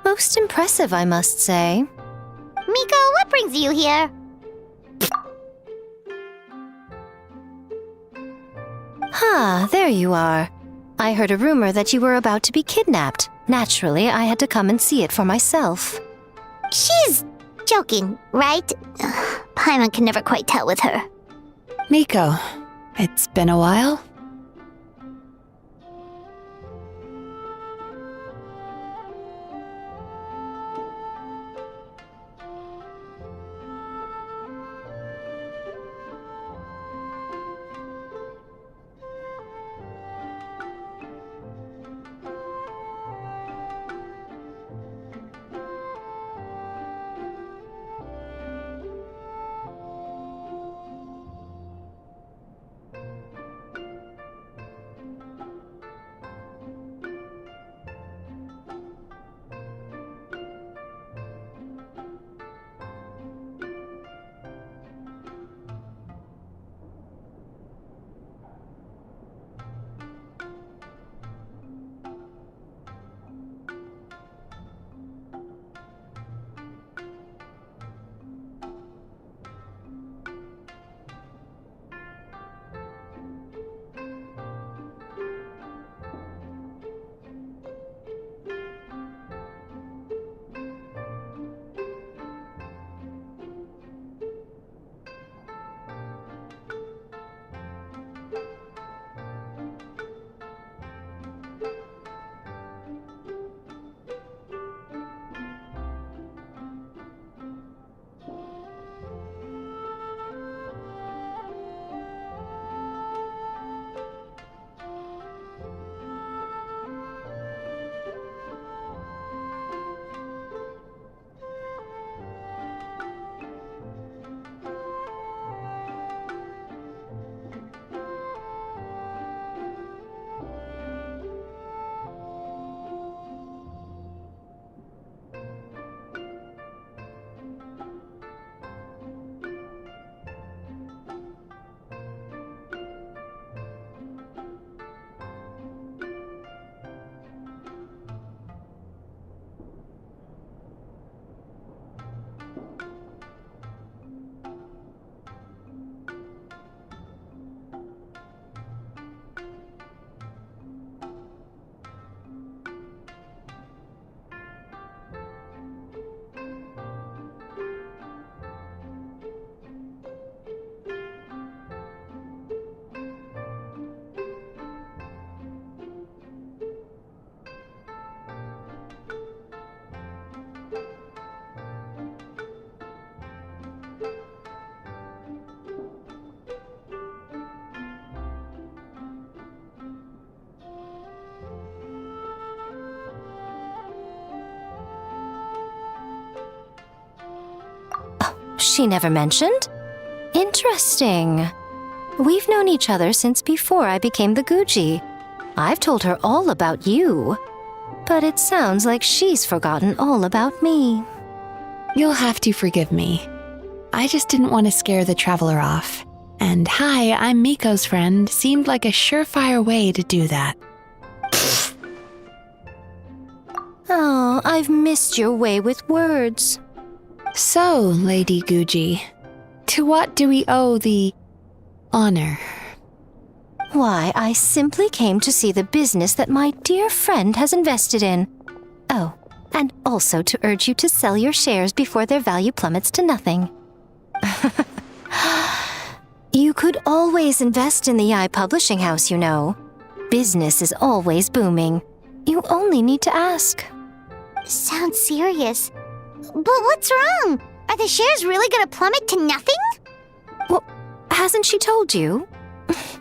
Most impressive, I must say. Miko, what brings you here? There you are. I heard a rumor that you were about to be kidnapped. Naturally, I had to come and see it for myself. She's joking, right? Paimon can never quite tell with her. Miko, it's been a while. She never mentioned? Interesting. We've known each other since before I became the Guji. I've told her all about you. But it sounds like she's forgotten all about me. You'll have to forgive me. I just didn't want to scare the traveler off. And hi, I'm Miko's friend seemed like a surefire way to do that. Oh, I've missed your way with words. So, Lady Guji, to what do we owe the honor? Why, I simply came to see the business that my dear friend has invested in. Oh, and also to urge you to sell your shares before their value plummets to nothing. You could always invest in the publishing house, you know. Business is always booming. You only need to ask. Sounds serious. But what's wrong? Are the shares really gonna plummet to nothing? Well, hasn't she told you?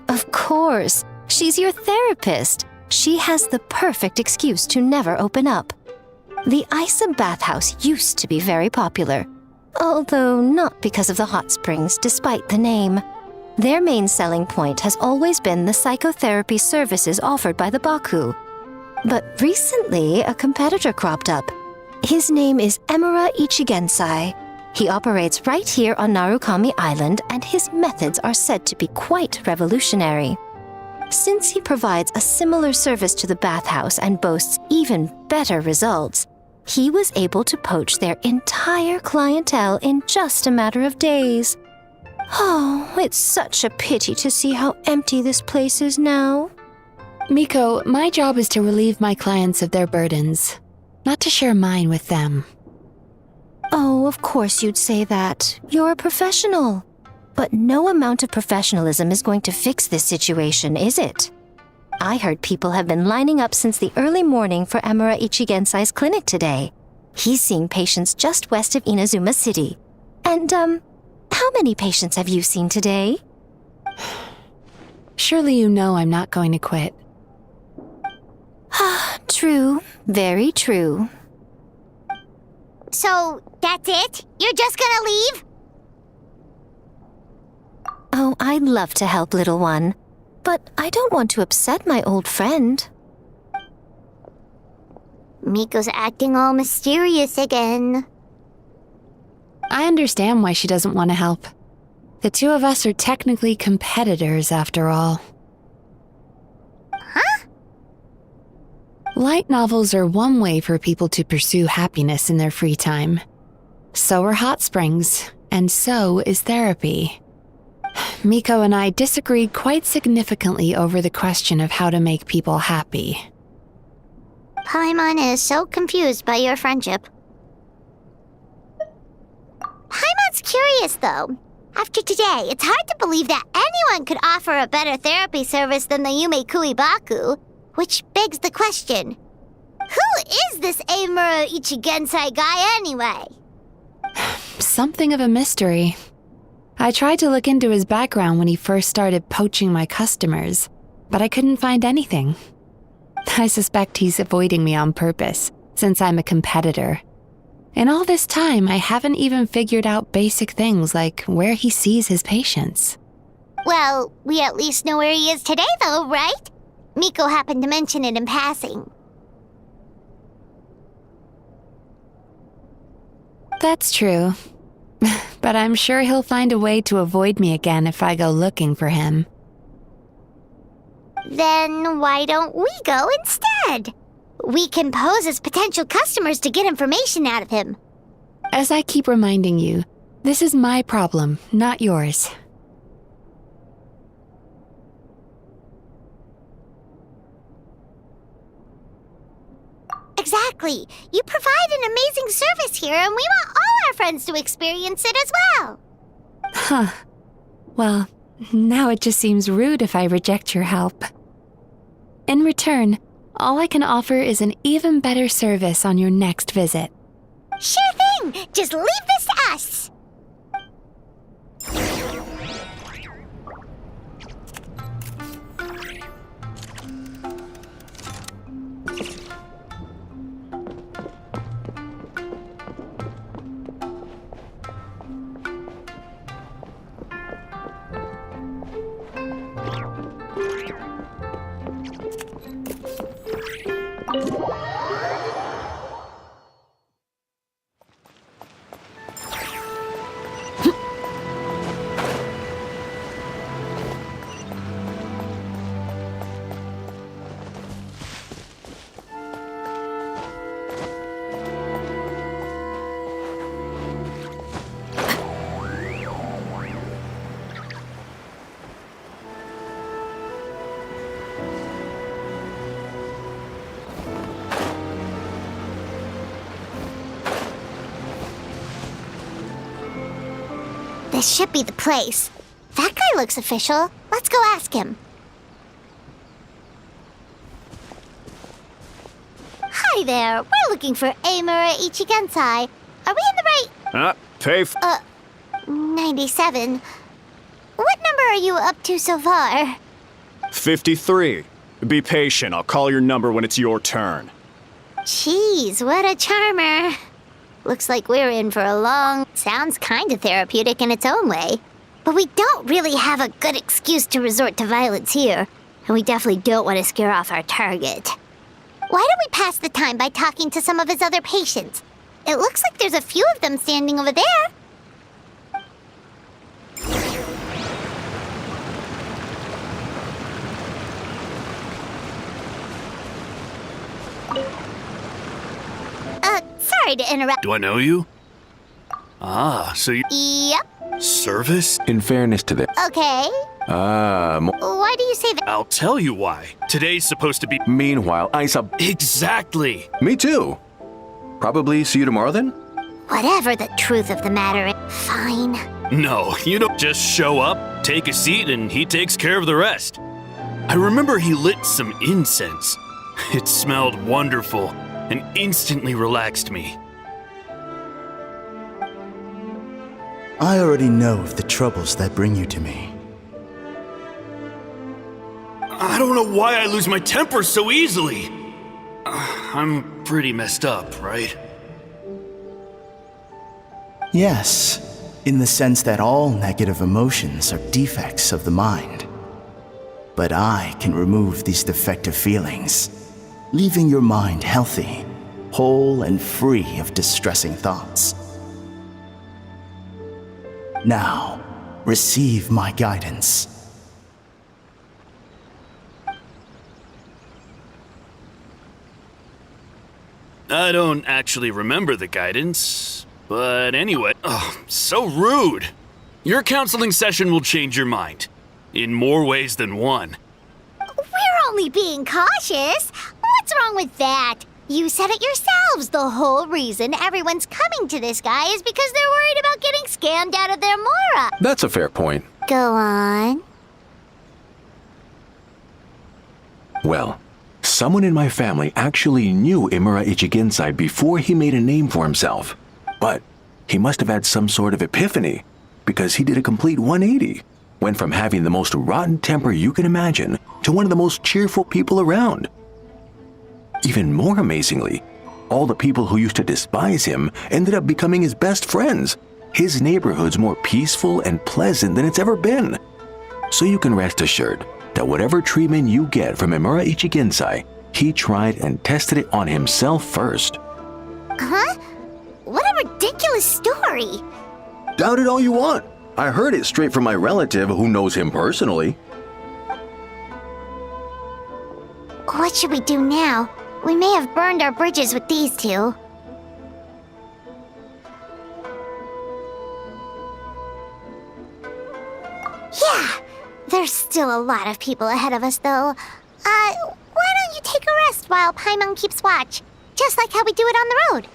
Of course. She's your therapist. She has the perfect excuse to never open up. The Isa bathhouse used to be very popular, although not because of the hot springs, despite the name. Their main selling point has always been the psychotherapy services offered by the Baku. But recently, a competitor cropped up. His name is Emura Ichigensai. He operates right here on Narukami Island, and his methods are said to be quite revolutionary. Since he provides a similar service to the bathhouse and boasts even better results, he was able to poach their entire clientele in just a matter of days. Oh, it's such a pity to see how empty this place is now. Miko, my job is to relieve my clients of their burdens, not to share mine with them. Oh, of course you'd say that. You're a professional. But no amount of professionalism is going to fix this situation, is it? I heard people have been lining up since the early morning for Amura Ichigensai's clinic today. He's seeing patients just west of Inazuma City. And, how many patients have you seen today? Surely you know I'm not going to quit. True. Very true. So, that's it? You're just gonna leave? Oh, I'd love to help, little one. But I don't want to upset my old friend. Miko's acting all mysterious again. I understand why she doesn't want to help. The two of us are technically competitors, after all. Huh? Light novels are one way for people to pursue happiness in their free time. So are hot springs, and so is therapy. Miko and I disagreed quite significantly over the question of how to make people happy. Paimon is so confused by your friendship. Paimon's curious, though. After today, it's hard to believe that anyone could offer a better therapy service than the Yume Kuibaku, which begs the question, who is this Amura Ichigensai guy anyway? Something of a mystery. I tried to look into his background when he first started poaching my customers, but I couldn't find anything. I suspect he's avoiding me on purpose, since I'm a competitor. In all this time, I haven't even figured out basic things like where he sees his patients. Well, we at least know where he is today, though, right? Miko happened to mention it in passing. That's true. But I'm sure he'll find a way to avoid me again if I go looking for him. Then why don't we go instead? We can pose as potential customers to get information out of him. As I keep reminding you, this is my problem, not yours. Exactly. You provide an amazing service here, and we want all our friends to experience it as well. Huh. Well, now it just seems rude if I reject your help. In return, all I can offer is an even better service on your next visit. Sure thing! Just leave this to us! This should be the place. That guy looks official. Let's go ask him. Hi there. We're looking for Amura Ichigensai. Are we in the right... Pay 97. What number are you up to so far? 53. Be patient. I'll call your number when it's your turn. Jeez, what a charmer. Looks like we're in for a long... Sounds kinda therapeutic in its own way. But we don't really have a good excuse to resort to violence here. And we definitely don't want to scare off our target. Why don't we pass the time by talking to some of his other patients? It looks like there's a few of them standing over there. Sorry to interrupt. Do I know you? Ah, so you... Yep. Service? In fairness to the... Okay. Why do you say that? I'll tell you why. Today's supposed to be... Meanwhile, Exactly! Me too. Probably see you tomorrow then? Whatever the truth of the matter is, fine. No, you don't just show up, take a seat, and he takes care of the rest. I remember he lit some incense. It smelled wonderful and instantly relaxed me. I already know of the troubles that bring you to me. I don't know why I lose my temper so easily. I'm pretty messed up, right? Yes, in the sense that all negative emotions are defects of the mind. But I can remove these defective feelings, leaving your mind healthy, whole and free of distressing thoughts. Now, receive my guidance. I don't actually remember the guidance, but anyway, so rude. Your counseling session will change your mind, in more ways than one. We're only being cautious. What's wrong with that? You said it yourselves. The whole reason everyone's coming to this guy is because they're worried about getting scammed out of their Mora. That's a fair point. Go on. Well, someone in my family actually knew Imura Ichigensai before he made a name for himself. But he must have had some sort of epiphany, because he did a complete 180. Went from having the most rotten temper you can imagine to one of the most cheerful people around. Even more amazingly, all the people who used to despise him ended up becoming his best friends. His neighborhood's more peaceful and pleasant than it's ever been. So you can rest assured that whatever treatment you get from Imura Ichigensai, he tried and tested it on himself first. Huh? What a ridiculous story. Doubt it all you want. I heard it straight from my relative who knows him personally. What should we do now? We may have burned our bridges with these two. Yeah, there's still a lot of people ahead of us, though. Why don't you take a rest while Paimon keeps watch? Just like how we do it on the road.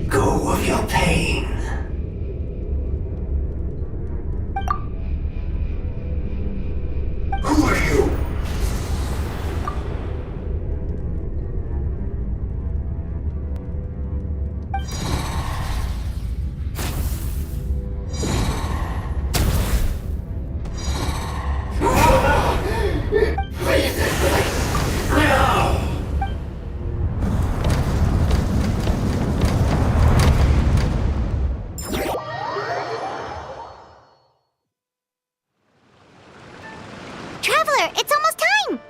Go of your pain. Who are you? Traveler, it's almost time!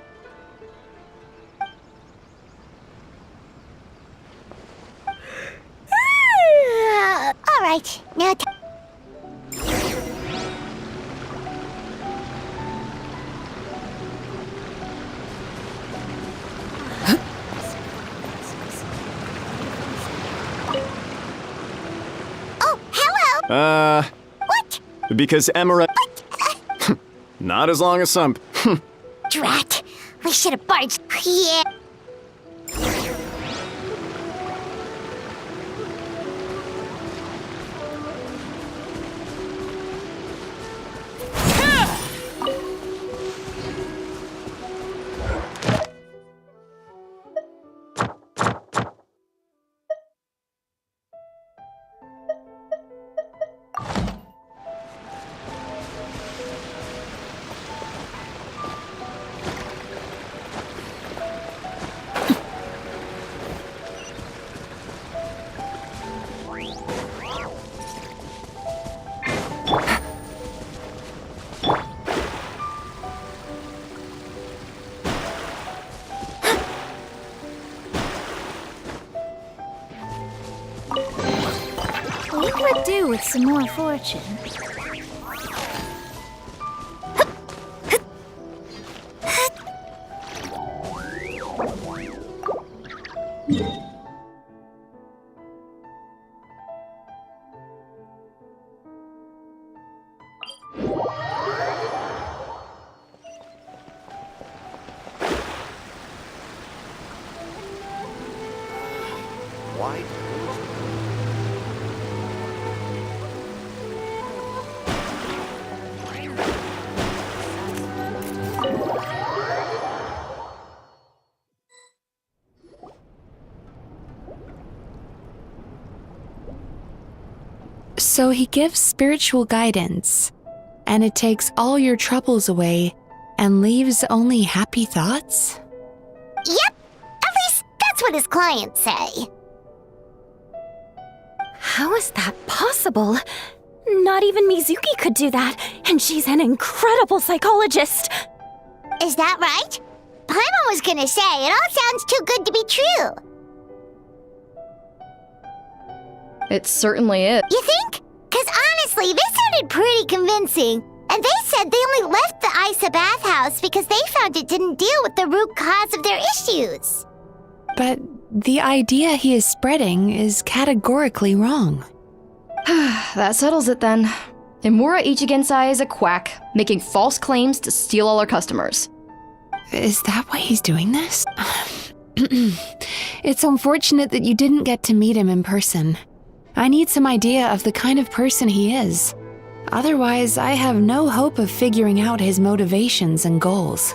All right, now Oh, hello! What? Because Emira... Not as long as some... Drat! We should have barged. Yeah. do with some more fortune. So he gives spiritual guidance, and it takes all your troubles away and leaves only happy thoughts? Yep, at least that's what his clients say. How is that possible? Not even Mizuki could do that, and she's an incredible psychologist. Is that right? Paimon was gonna say, it all sounds too good to be true. It certainly is. You think? Because honestly, this sounded pretty convincing. And they said they only left the Isa bathhouse because they found it didn't deal with the root cause of their issues. But the idea he is spreading is categorically wrong. That settles it then. Imura Ichigensai is a quack, making false claims to steal all our customers. Is that why he's doing this? It's unfortunate that you didn't get to meet him in person. I need some idea of the kind of person he is. Otherwise, I have no hope of figuring out his motivations and goals.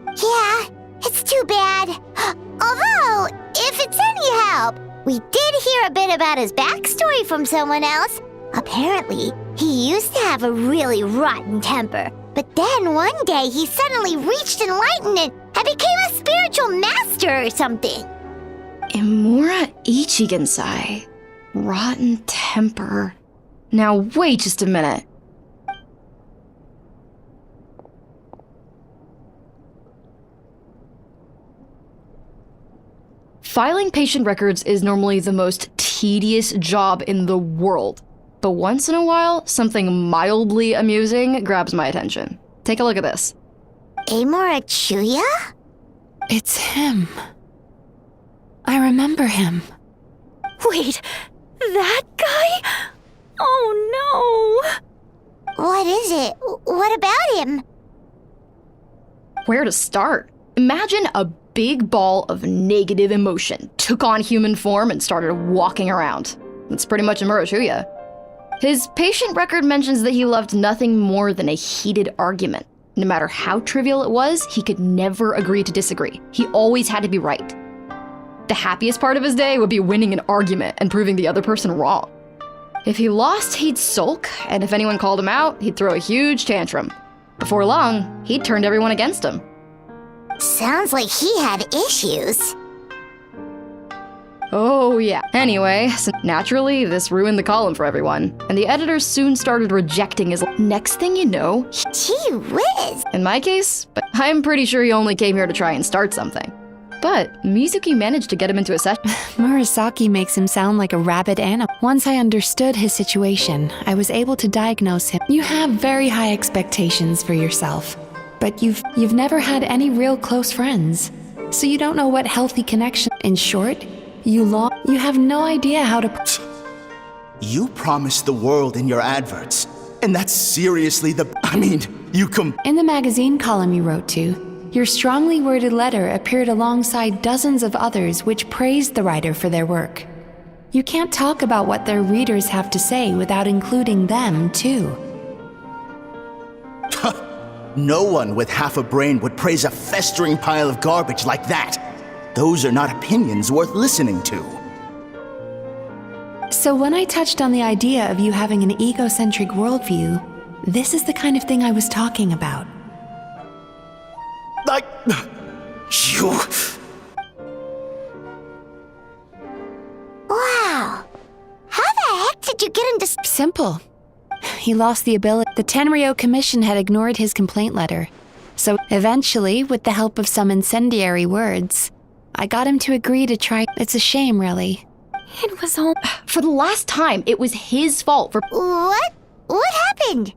Yeah, it's too bad. Although, if it's any help, we did hear a bit about his backstory from someone else. Apparently, he used to have a really rotten temper. But then one day he suddenly reached enlightenment and became a spiritual master or something. Imura Ichigensai. Rotten temper. Now wait just a minute. Filing patient records is normally the most tedious job in the world. But once in a while, something mildly amusing grabs my attention. Take a look at this. Amora Chuya? It's him. I remember him. Wait, that guy? Oh no! What is it? What about him? Where to start? Imagine a big ball of negative emotion took on human form and started walking around. That's pretty much Imura Chuya. His patient record mentions that he loved nothing more than a heated argument. No matter how trivial it was, he could never agree to disagree. He always had to be right. The happiest part of his day would be winning an argument and proving the other person wrong. If he lost, he'd sulk, and if anyone called him out, he'd throw a huge tantrum. Before long, he'd turned everyone against him. Sounds like he had issues. Oh yeah. Anyway, so naturally, this ruined the column for everyone, and the editors soon started rejecting his. Next thing you know, Gee whiz! in my case, but I'm pretty sure he only came here to try and start something. But Mizuki managed to get him into a session. Murasaki makes him sound like a rabid animal. Once I understood his situation, I was able to diagnose him. You have very high expectations for yourself, but you've never had any real close friends, so you don't know what healthy connection. In short, you have no idea how to. You promised the world in your adverts, and that's seriously In the magazine column you wrote to, your strongly worded letter appeared alongside dozens of others which praised the writer for their work. You can't talk about what their readers have to say without including them, too. No one with half a brain would praise a festering pile of garbage like that. Those are not opinions worth listening to. So when I touched on the idea of you having an egocentric worldview, this is the kind of thing I was talking about. You... Wow. How the heck did you get into... Simple. He lost the ability. The Tenryo Commission had ignored his complaint letter. So eventually, with the help of some incendiary words, I got him to agree to try. It's a shame, really. It was all... For the last time, it was his fault for— What? What happened?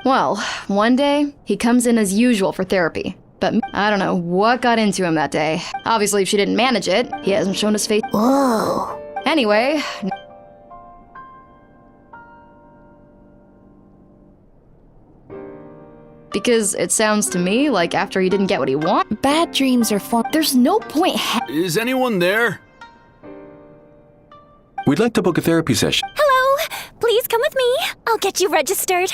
Well, one day, he comes in as usual for therapy. But I don't know what got into him that day. Obviously, if she didn't manage it, he hasn't shown his face. Whoa. Anyway... Because it sounds to me like after he didn't get what he wanted, Bad dreams are formed. there's no point Is anyone there? We'd like to book a therapy session. Hello! Please come with me. I'll get you registered.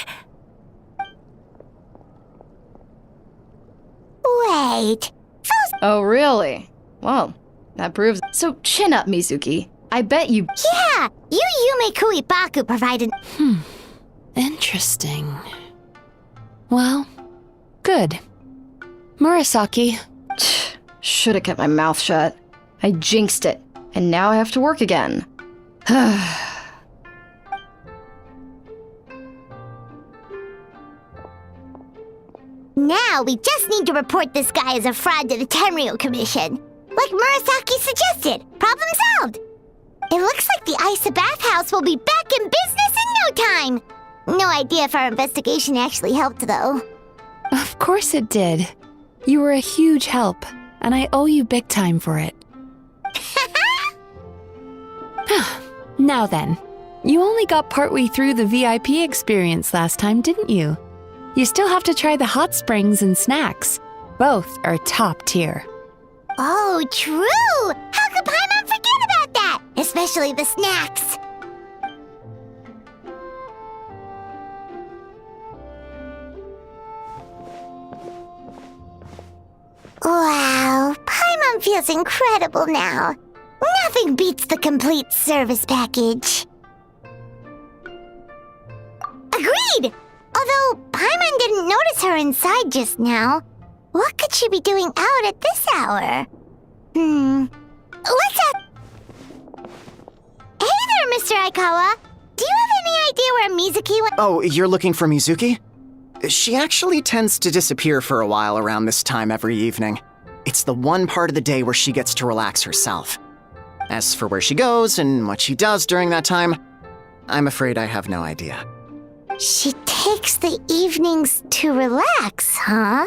Wait. Oh, really? Well, that proves— So chin up, Mizuki. I bet you— Yeah, Yume Kuibaku provided— Interesting. Well, good. Murasaki. Should've kept my mouth shut. I jinxed it, and now I have to work again. Now we just need to report this guy as a fraud to the Tenryu Commission. Like Murasaki suggested. Problem solved. It looks like the Isa bathhouse will be back in business in no time. No idea if our investigation actually helped, though. Of course it did. You were a huge help, and I owe you big time for it. Now then, you only got partway through the VIP experience last time, didn't you? You still have to try the hot springs and snacks. Both are top tier. Oh, true! How could Paimon forget about that? Especially the snacks. Wow, Paimon feels incredible now. Nothing beats the complete service package. Agreed! Although Paimon didn't notice her inside just now. What could she be doing out at this hour? Let's have... Hey there, Mr. Aikawa. Do you have any idea where Mizuki went? Oh, you're looking for Mizuki? She actually tends to disappear for a while around this time every evening. It's the one part of the day where she gets to relax herself. As for where she goes and what she does during that time, I'm afraid I have no idea. She takes the evenings to relax, huh?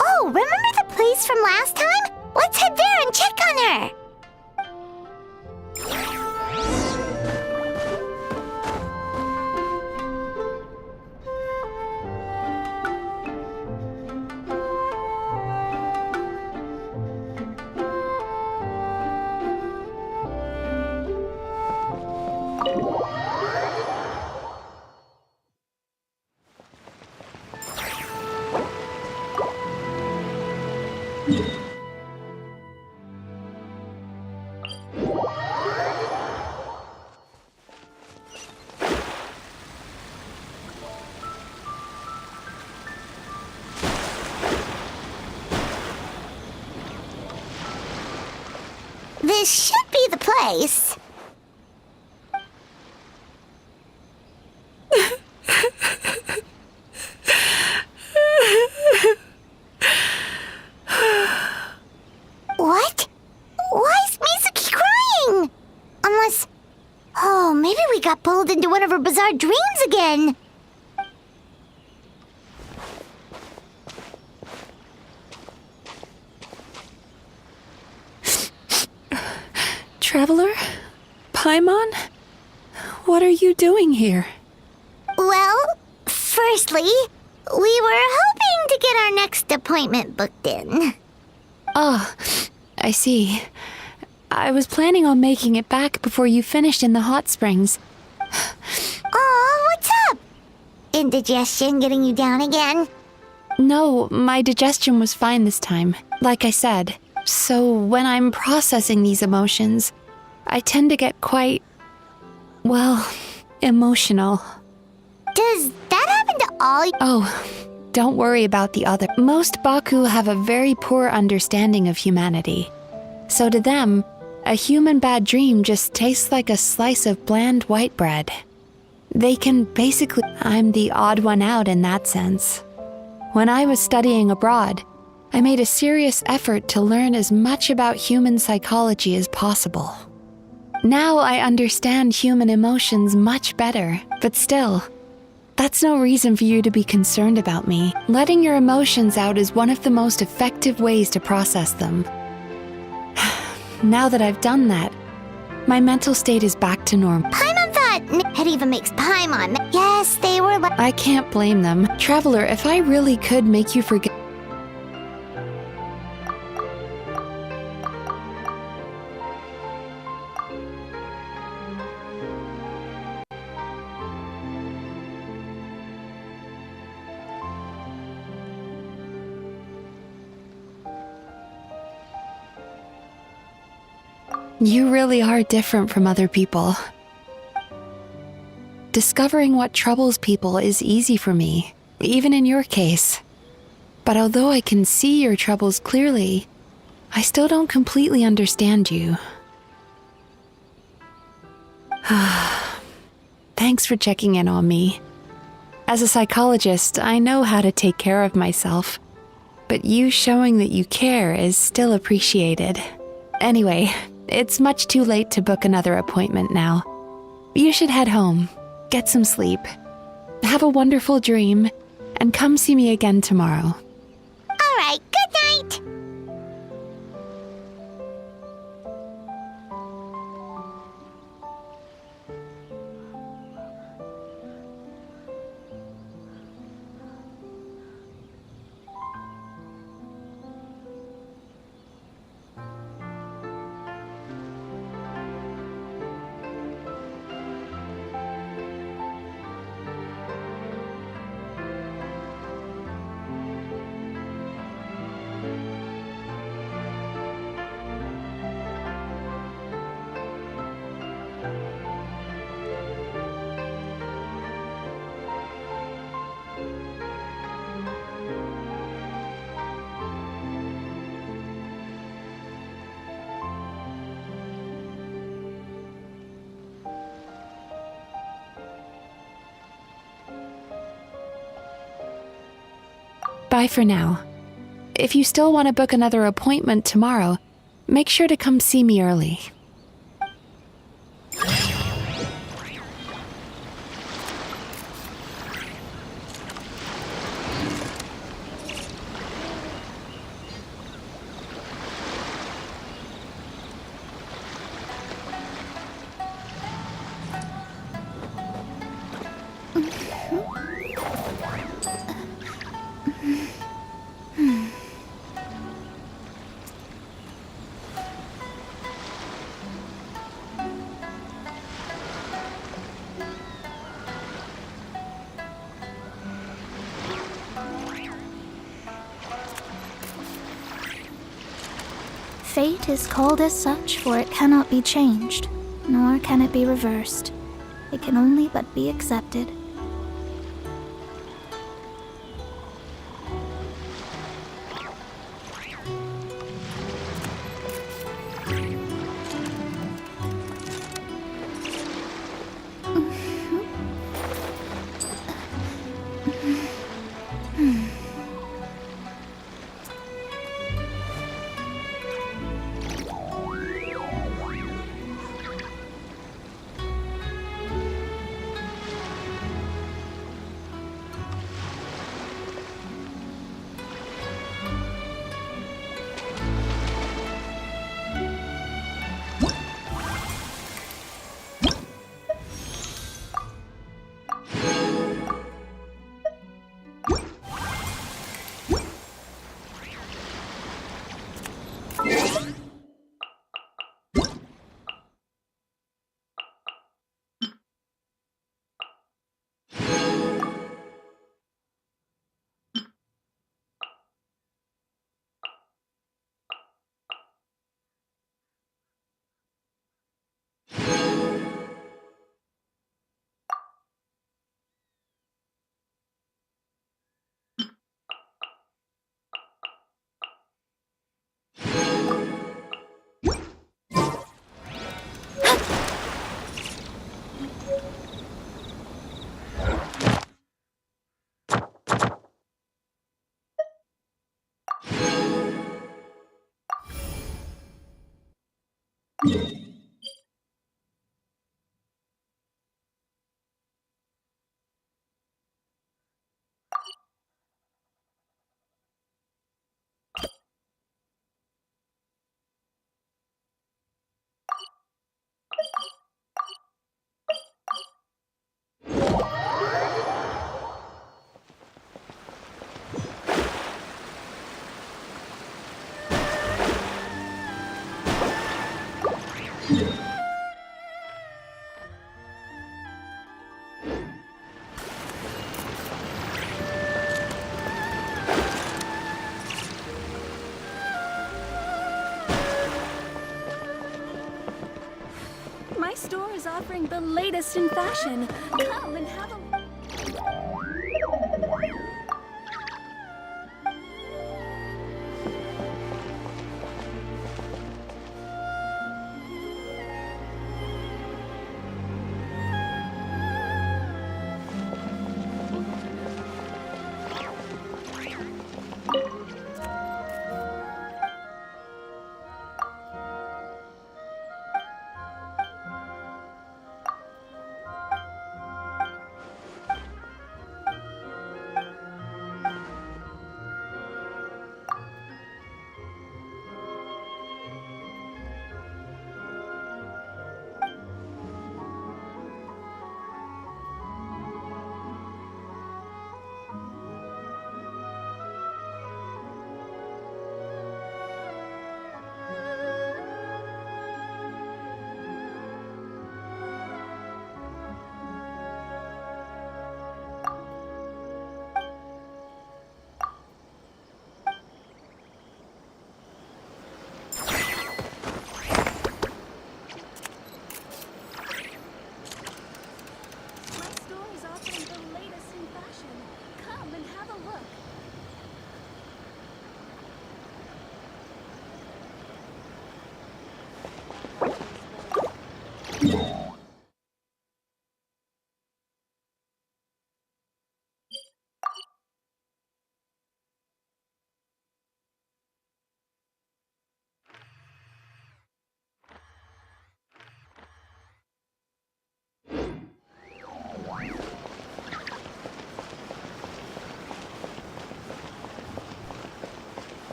Oh, remember the place from last time? Let's head there and check on her. This should be the place. What? Why is Mizuki crying? Unless... Oh, maybe we got pulled into one of her bizarre dreams again. Traveler? Paimon? What are you doing here? Well, firstly, we were hoping to get our next appointment booked in. Oh, I see. I was planning on making it back before you finished in the hot springs. Oh, what's up? Indigestion getting you down again? No, my digestion was fine this time, like I said. So when I'm processing these emotions, I tend to get quite, well, emotional. Does that happen to all? Oh, don't worry about the other. Most Baku have a very poor understanding of humanity. So to them, a human bad dream just tastes like a slice of bland white bread. They can basically... I'm the odd one out in that sense. When I was studying abroad, I made a serious effort to learn as much about human psychology as possible. Now I understand human emotions much better, but still, that's no reason for you to be concerned about me. Letting your emotions out is one of the most effective ways to process them. Now that I've done that, my mental state is back to normal. Paimon thought it even makes Paimon. Yes, they were like... I can't blame them. Traveler, if I really could make you forget... You really are different from other people. Discovering what troubles people is easy for me, even in your case. But although I can see your troubles clearly, I still don't completely understand you. Thanks for checking in on me. As a psychologist, I know how to take care of myself, but you showing that you care is still appreciated. Anyway, it's much too late to book another appointment now. You should head home, get some sleep, have a wonderful dream, and come see me again tomorrow. All right, good night. Bye for now. If you still want to book another appointment tomorrow, make sure to come see me early. Fate is called as such, for it cannot be changed, nor can it be reversed. It can only but be accepted. My store is offering the latest in fashion. Come and have a...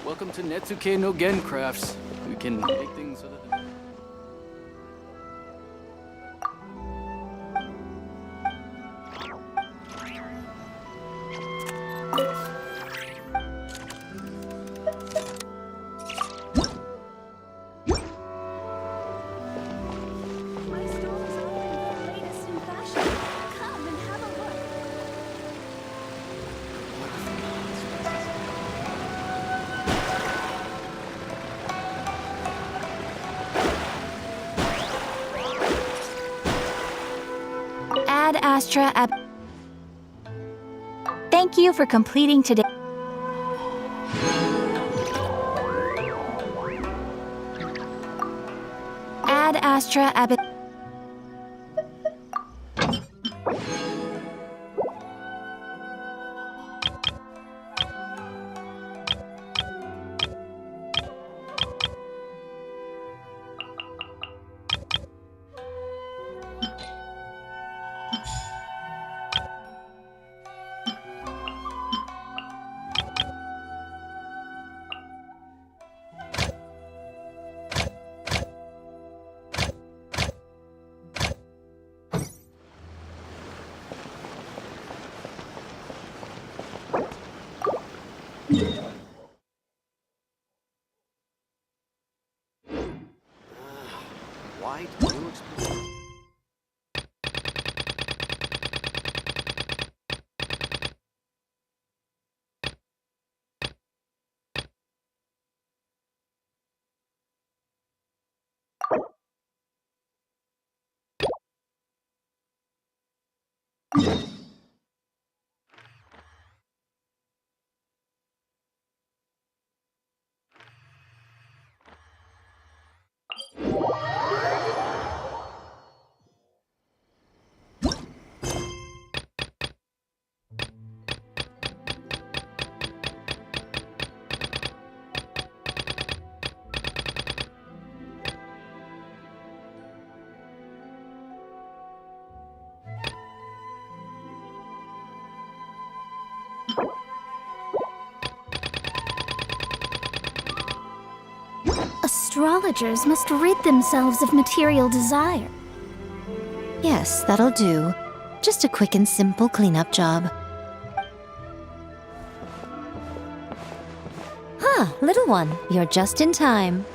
Welcome to Netsuke no Gen Crafts. We can make things so that... Thank you for completing today. Ad Astra Ab... Why do you explain? astrologers must rid themselves of material desire. Yes, that'll do. Just a quick and simple cleanup job. Ah, little one, you're just in time.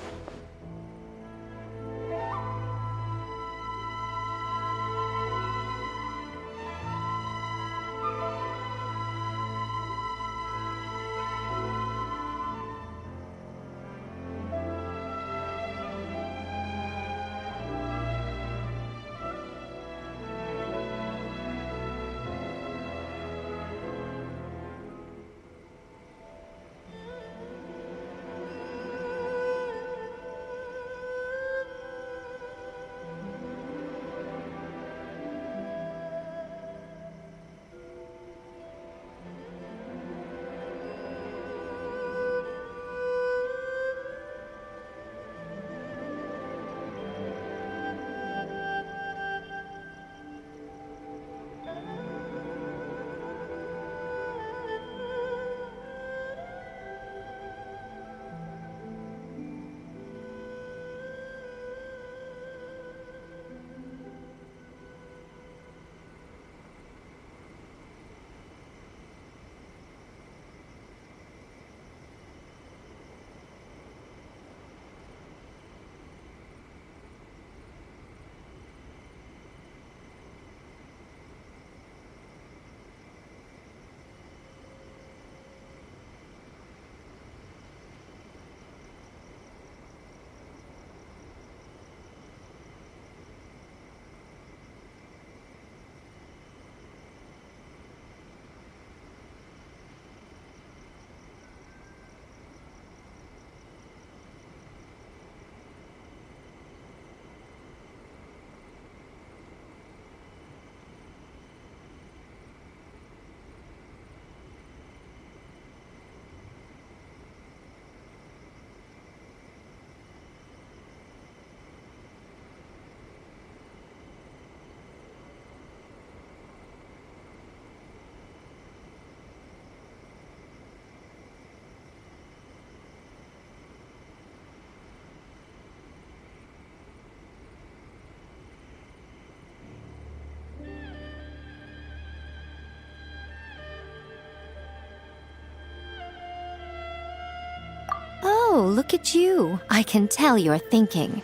Oh, look at you. I can tell you're thinking.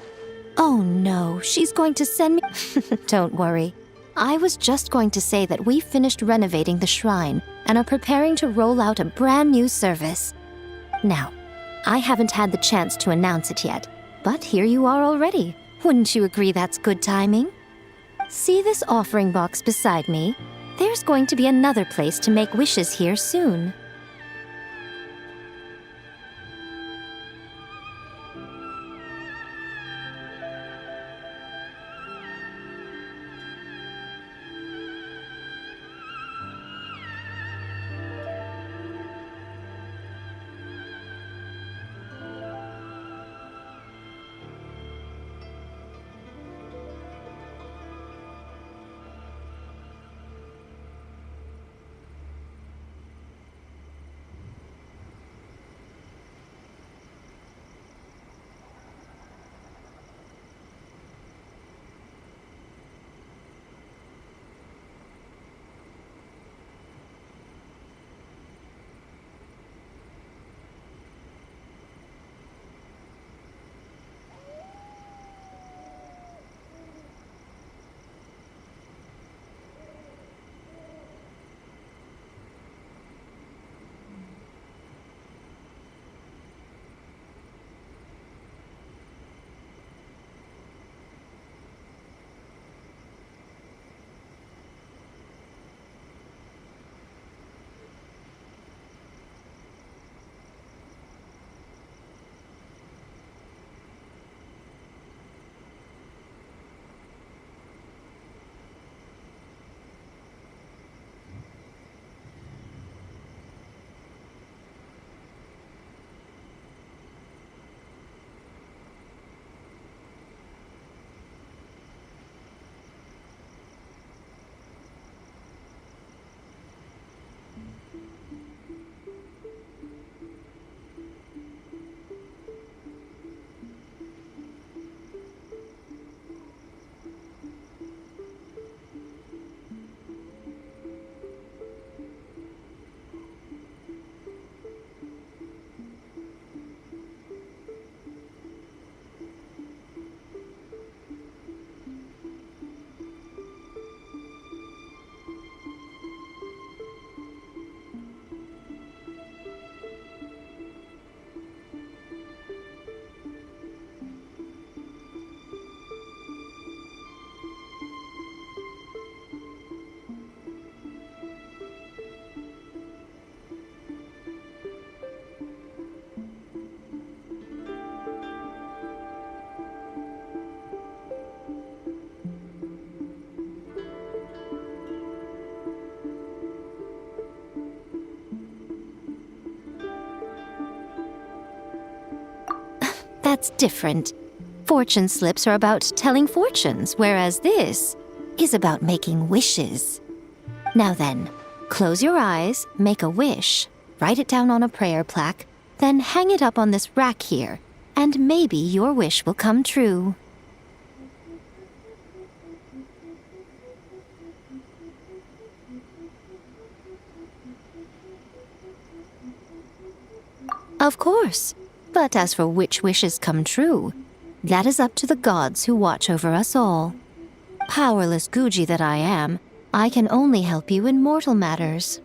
Oh no, she's going to send me... Don't worry. I was just going to say that we finished renovating the shrine and are preparing to roll out a brand new service. Now, I haven't had the chance to announce it yet, but here you are already. Wouldn't you agree that's good timing? See this offering box beside me? There's going to be another place to make wishes here soon. That's different. Fortune slips are about telling fortunes, whereas this is about making wishes. Now then, close your eyes, make a wish, write it down on a prayer plaque, then hang it up on this rack here, and maybe your wish will come true. Of course. But as for which wishes come true, that is up to the gods who watch over us all. Powerless Guji that I am, I can only help you in mortal matters.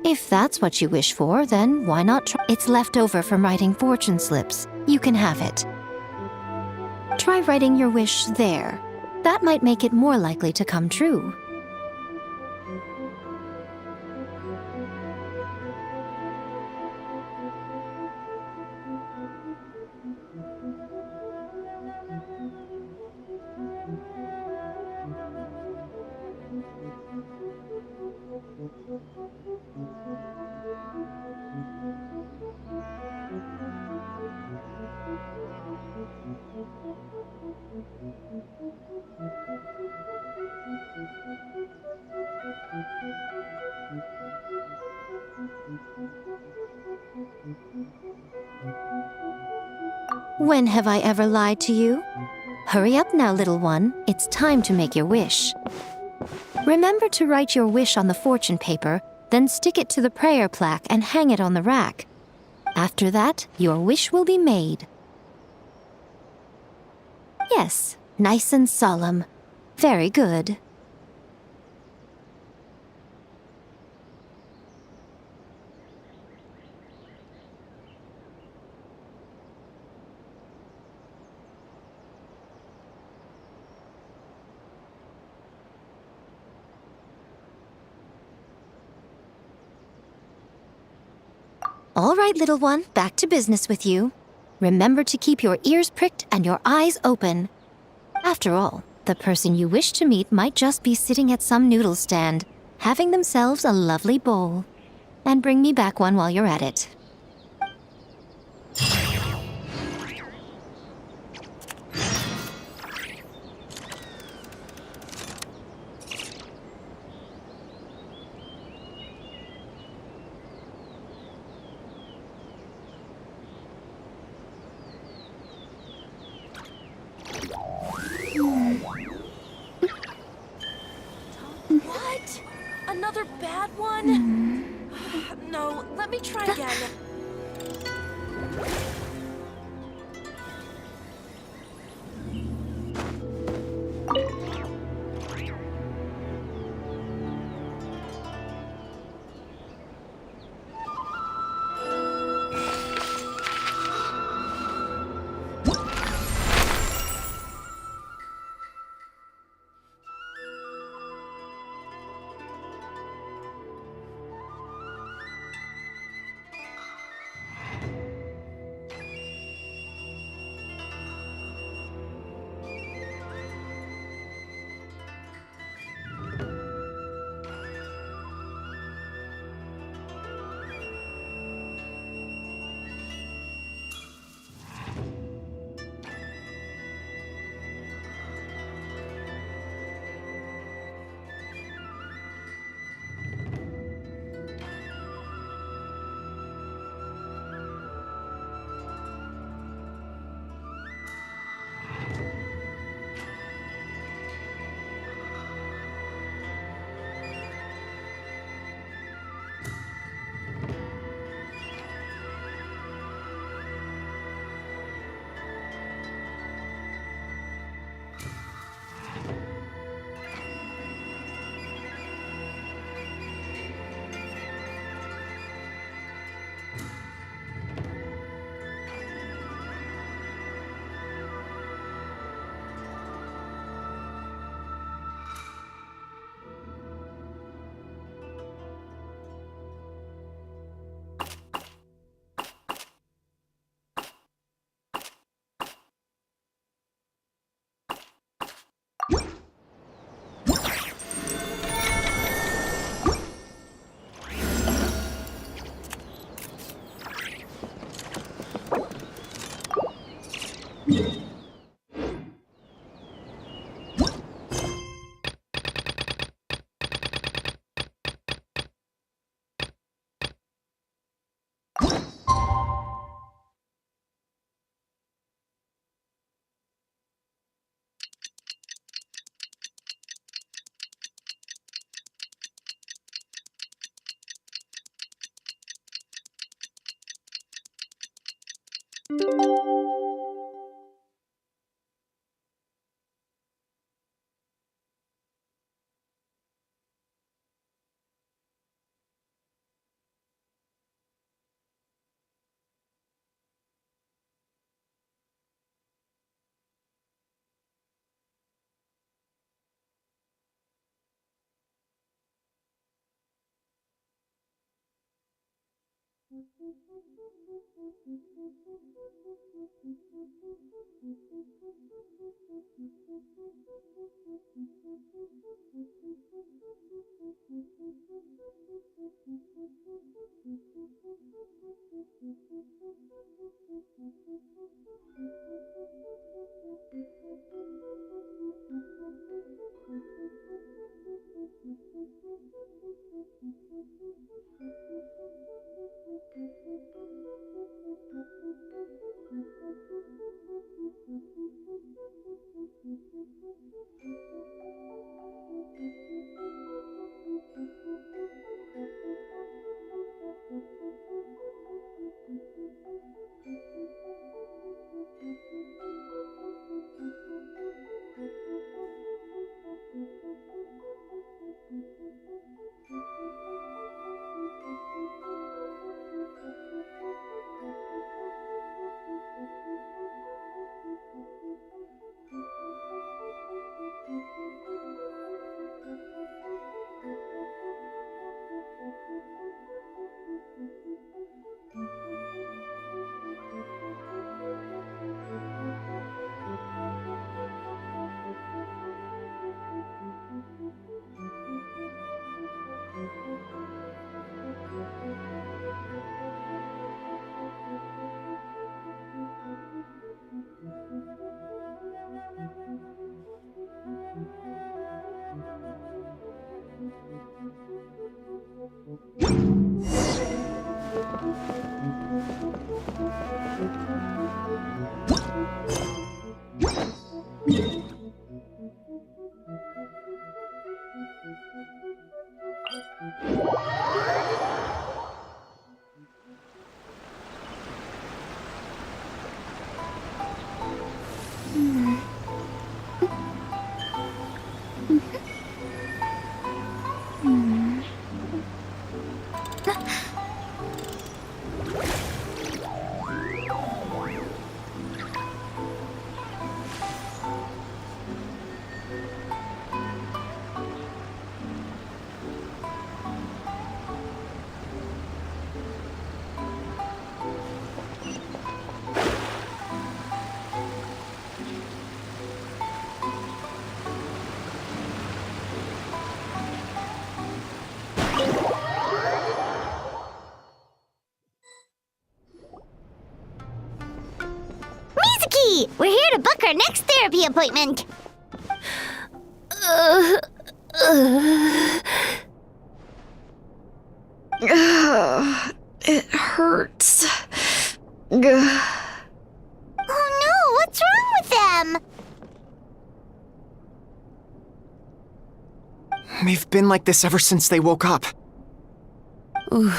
If that's what you wish for, then why not try? It's left over from writing fortune slips. You can have it. Try writing your wish there. That might make it more likely to come true. When have I ever lied to you? Hurry up now, little one. It's time to make your wish. Remember to write your wish on the fortune paper, then stick it to the prayer plaque and hang it on the rack. After that, your wish will be made. Yes, nice and solemn. Very good. All right, little one, back to business with you. Remember to keep your ears pricked and your eyes open. After all, the person you wish to meet might just be sitting at some noodle stand, having themselves a lovely bowl. And bring me back one while you're at it. What? Another bad one? No, let me try again. We're here to book our next therapy appointment. It hurts. Oh no, what's wrong with them? They've been like this ever since they woke up. Ooh,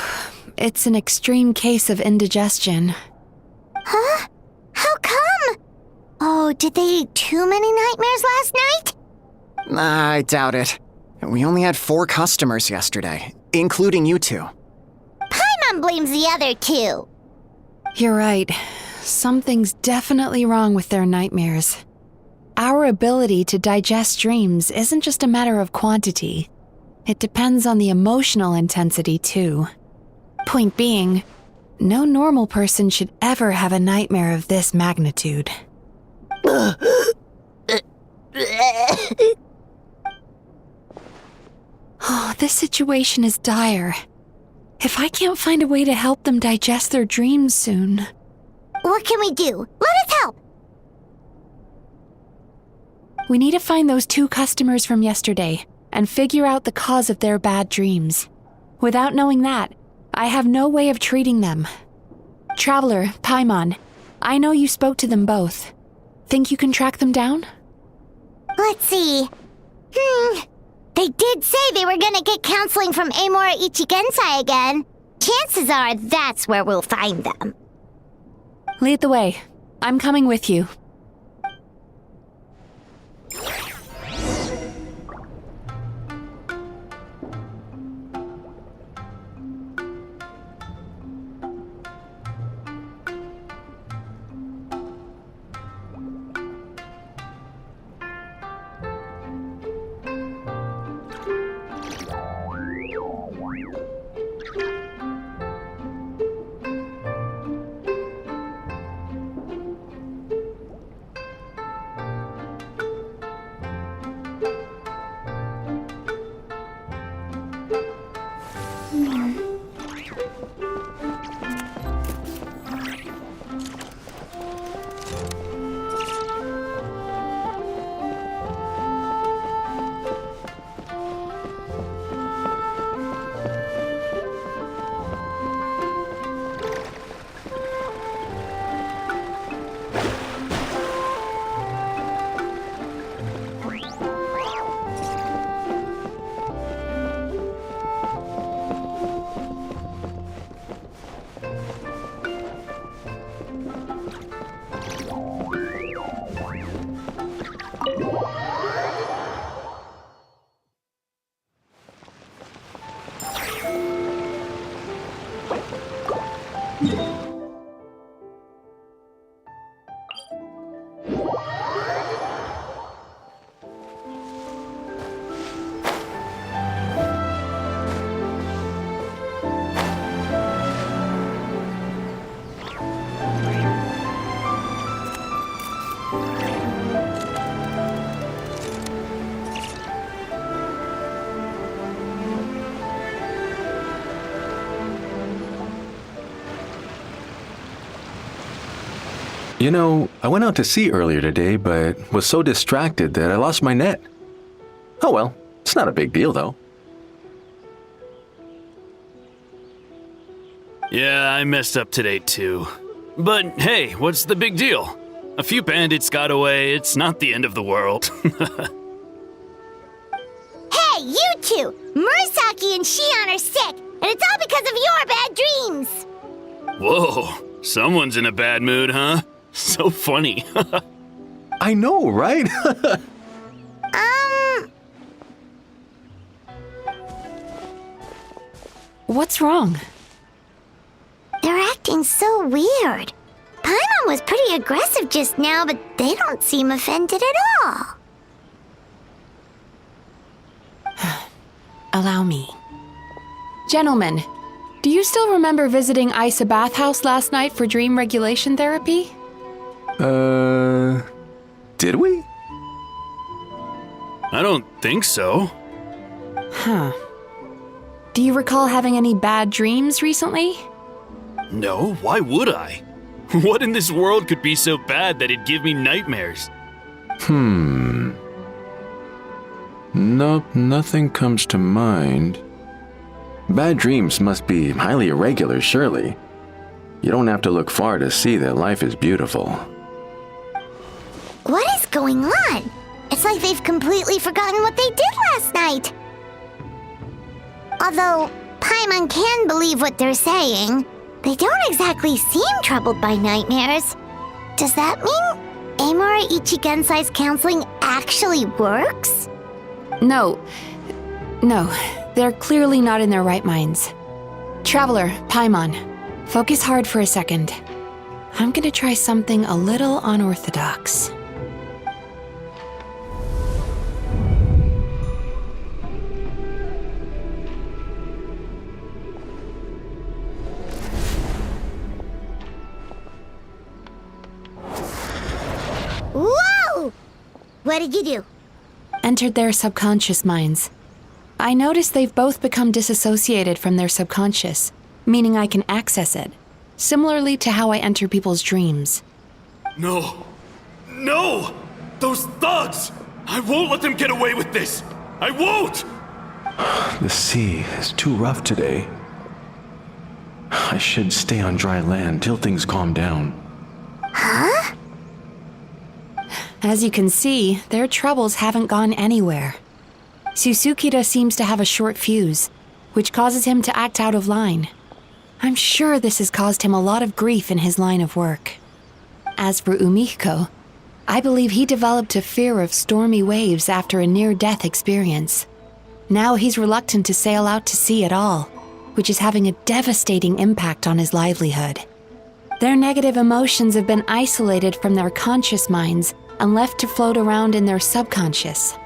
it's an extreme case of indigestion. Huh? How come? Oh, did they eat too many nightmares last night? I doubt it. We only had 4 customers yesterday, including you two. Paimon blames the other 2. You're right. Something's definitely wrong with their nightmares. Our ability to digest dreams isn't just a matter of quantity. It depends on the emotional intensity, too. Point being, no normal person should ever have a nightmare of this magnitude. Oh, this situation is dire. If I can't find a way to help them digest their dreams soon... What can we do? Let us help! We need to find those 2 customers from yesterday and figure out the cause of their bad dreams. Without knowing that, I have no way of treating them. Traveler, Paimon, I know you spoke to them both. Think you can track them down? Let's see. They did say they were gonna get counseling from Amora Ichigensai again. Chances are that's where we'll find them. Lead the way. I'm coming with you. You know, I went out to sea earlier today, but was so distracted that I lost my net. Oh well, it's not a big deal though. Yeah, I messed up today too. But hey, what's the big deal? A few bandits got away, it's not the end of the world. Hey, you two! Murasaki and Shion are sick, and it's all because of your bad dreams! Whoa, someone's in a bad mood, huh? So funny. I know, right? What's wrong? They're acting so weird. Paimon was pretty aggressive just now, but they don't seem offended at all. Allow me. Gentlemen, do you still remember visiting Isa Bathhouse last night for dream regulation therapy? Did we? I don't think so. Huh. Do you recall having any bad dreams recently? No, why would I? What in this world could be so bad that it'd give me nightmares? Nope, nothing comes to mind. Bad dreams must be highly irregular, surely. You don't have to look far to see that life is beautiful. What is going on? It's like they've completely forgotten what they did last night. Although Paimon can believe what they're saying, they don't exactly seem troubled by nightmares. Does that mean Amura Ichigensai's counseling actually works? No, they're clearly not in their right minds. Traveler, Paimon, focus hard for a second. I'm gonna try something a little unorthodox. Whoa! What did you do? Entered their subconscious minds. I noticed they've both become disassociated from their subconscious, meaning I can access it, similarly to how I enter people's dreams. No! No! Those thugs! I won't let them get away with this! I won't! The sea is too rough today. I should stay on dry land till things calm down. Huh? As you can see, their troubles haven't gone anywhere. Susukida seems to have a short fuse, which causes him to act out of line. I'm sure this has caused him a lot of grief in his line of work. as for Umiko, I believe he developed a fear of stormy waves after a near-death experience. Now he's reluctant to sail out to sea at all, which is having a devastating impact on his livelihood. Their negative emotions have been isolated from their conscious minds and left to float around in their subconscious.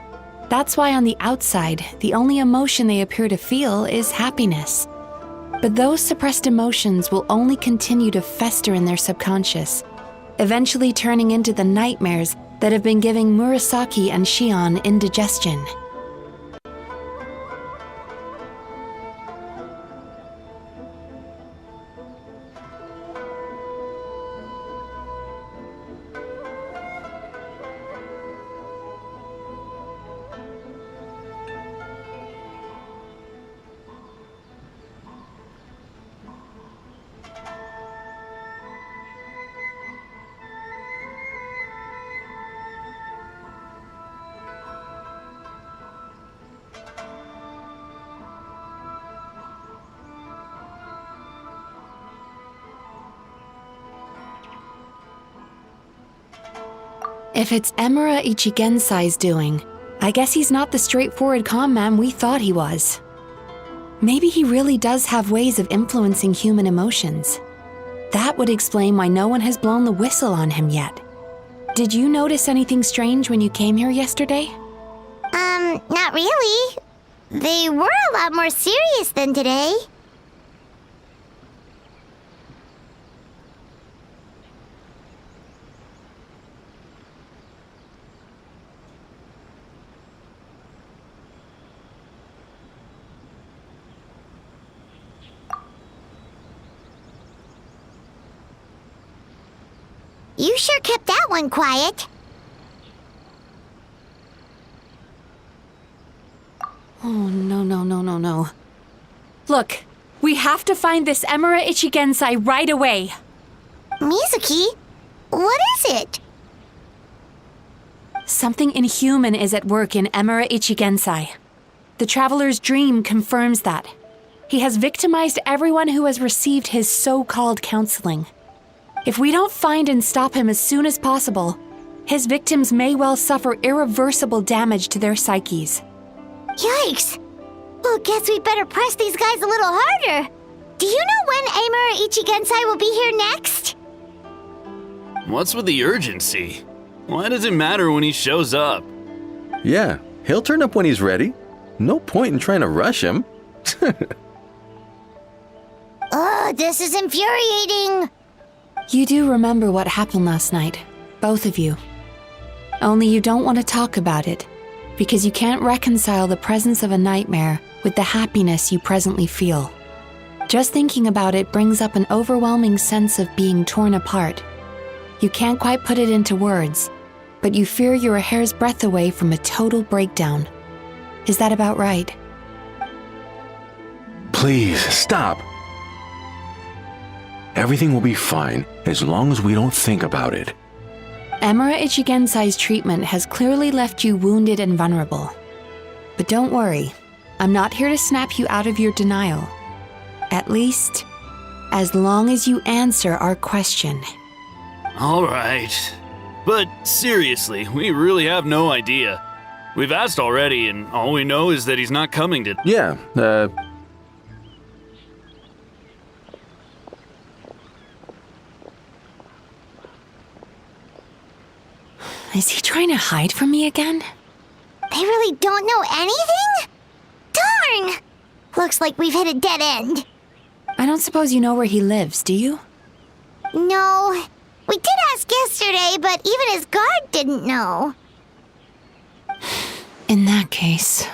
That's why on the outside, the only emotion they appear to feel is happiness. But those suppressed emotions will only continue to fester in their subconscious, eventually turning into the nightmares that have been giving Murasaki and Shion indigestion. If it's Emura Ichigensai's doing, I guess he's not the straightforward calm man we thought he was. Maybe he really does have ways of influencing human emotions. That would explain why no one has blown the whistle on him yet. Did you notice anything strange when you came here yesterday? Not really. They were a lot more serious than today. You sure kept that one quiet. Oh, no. Look, we have to find this Emura Ichigensai right away. Mizuki, what is it? Something inhuman is at work in Emura Ichigensai. The Traveler's dream confirms that. He has victimized everyone who has received his so-called counseling. If we don't find and stop him as soon as possible, his victims may well suffer irreversible damage to their psyches. Yikes! Well, guess we'd better press these guys a little harder. Do you know when Emura Ichigensai will be here next? What's with the urgency? Why does it matter when he shows up? Yeah, he'll turn up when he's ready. No point in trying to rush him. Ugh, this is infuriating. You do remember what happened last night, both of you. Only you don't want to talk about it, because you can't reconcile the presence of a nightmare with the happiness you presently feel. Just thinking about it brings up an overwhelming sense of being torn apart. You can't quite put it into words, but you fear you're a hair's breadth away from a total breakdown. Is that about right? Please, stop. Everything will be fine as long as we don't think about it. Emura Ichigensai's treatment has clearly left you wounded and vulnerable. But don't worry, I'm not here to snap you out of your denial. At least, as long as you answer our question. All right. But seriously, we really have no idea. We've asked already, and all we know is that he's not coming to... Yeah, Is he trying to hide from me again? They really don't know anything? Darn! Looks like we've hit a dead end. I don't suppose you know where he lives, do you? No. We did ask yesterday, but even his guard didn't know. In that case...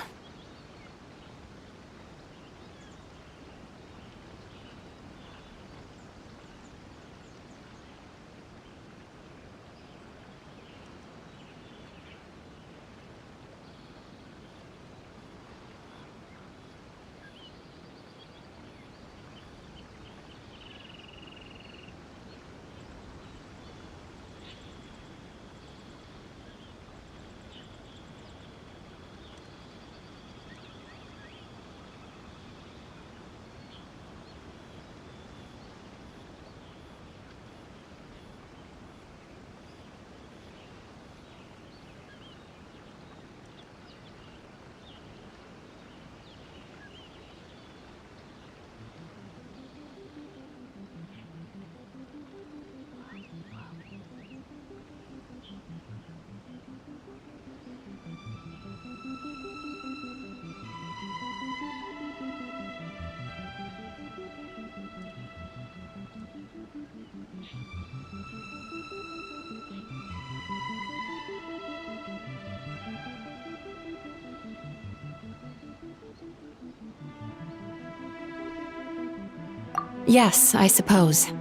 Yes, I suppose.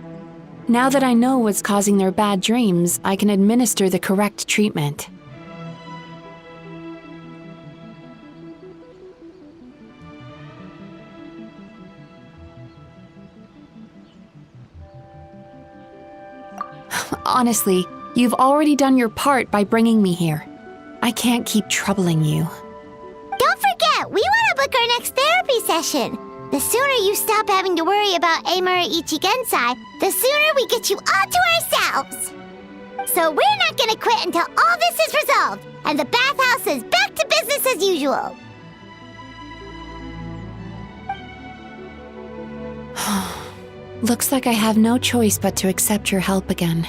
Now that I know what's causing their bad dreams, I can administer the correct treatment. Honestly, you've already done your part by bringing me here. I can't keep troubling you. Don't forget, we want to book our next therapy session. The sooner you stop having to worry about Eimura Ichigensai, the sooner we get you all to ourselves. So we're not going to quit until all this is resolved, and the bathhouse is back to business as usual. Looks like I have no choice but to accept your help again.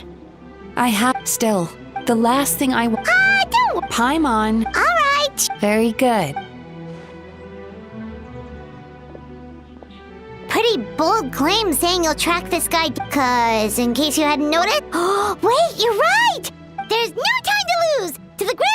Still, the last thing I want. Don't. Paimon. All right. Very good. Pretty bold claim saying you'll track this guy, 'cause in case you hadn't noticed. Wait, you're right. There's no time to lose. To the grip.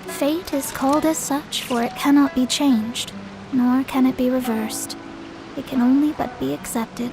Fate is called as such, for it cannot be changed, nor can it be reversed. It can only but be accepted.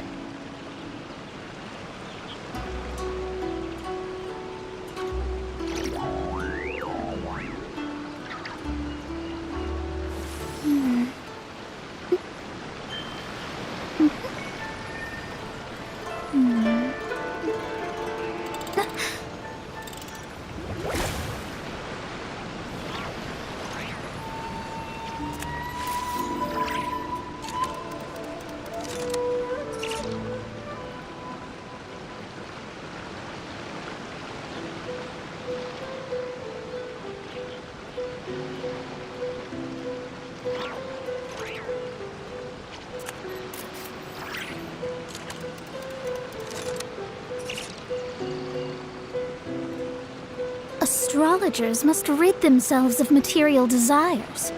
Astrologers must rid themselves of material desires.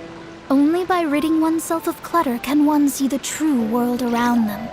Only by ridding oneself of clutter can one see the true world around them.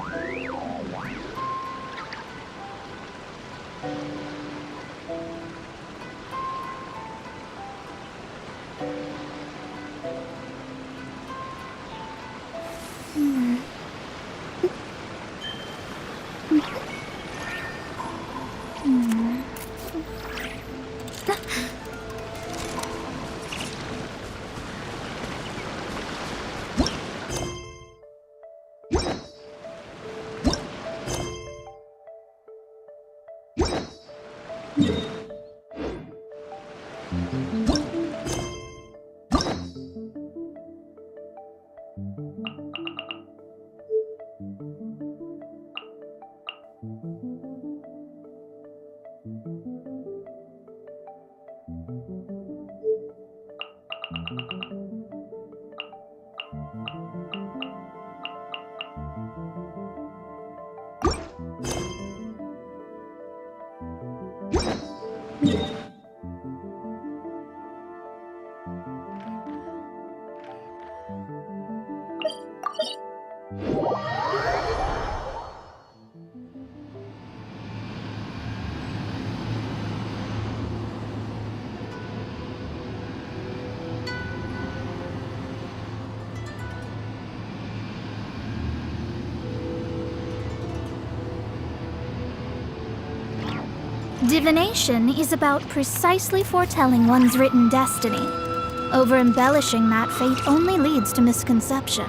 Divination is about precisely foretelling one's written destiny. Over-embellishing that fate only leads to misconception.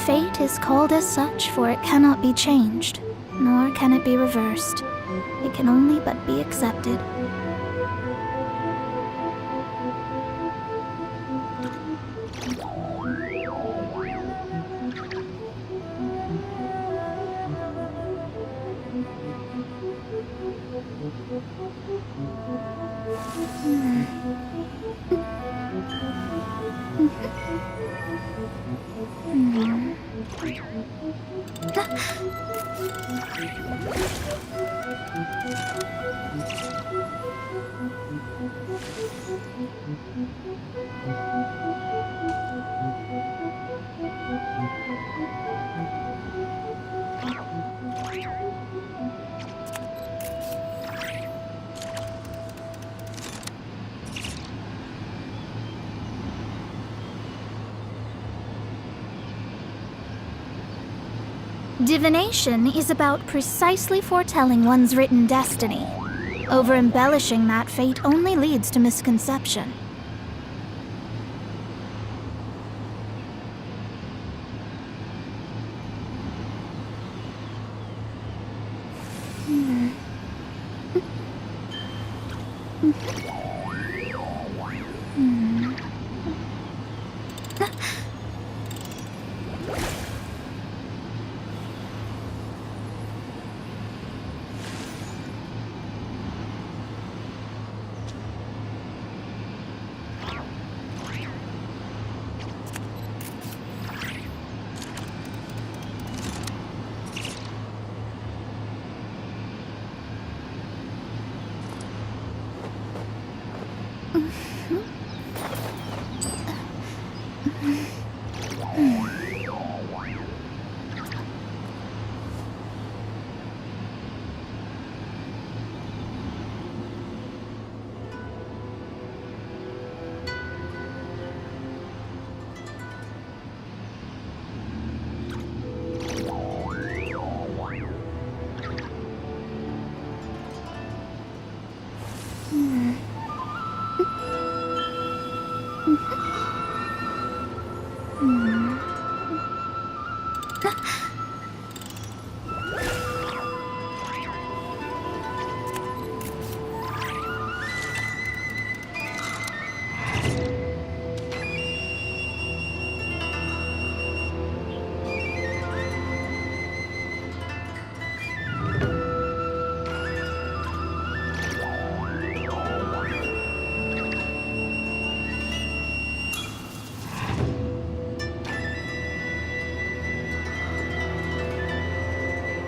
Fate is called as such, for it cannot be changed, nor can it be reversed. It can only but be accepted. Divination is about precisely foretelling one's written destiny. Over-embellishing that fate only leads to misconception.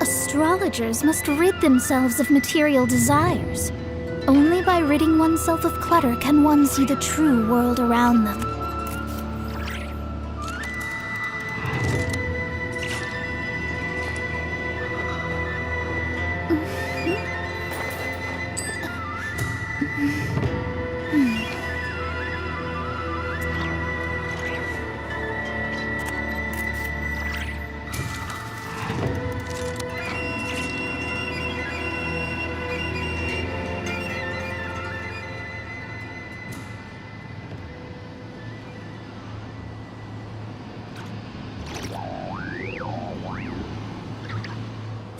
Astrologers must rid themselves of material desires. Only by ridding oneself of clutter can one see the true world around them.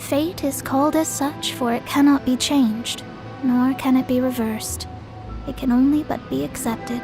Fate is called as such, for it cannot be changed, nor can it be reversed. It can only but be accepted.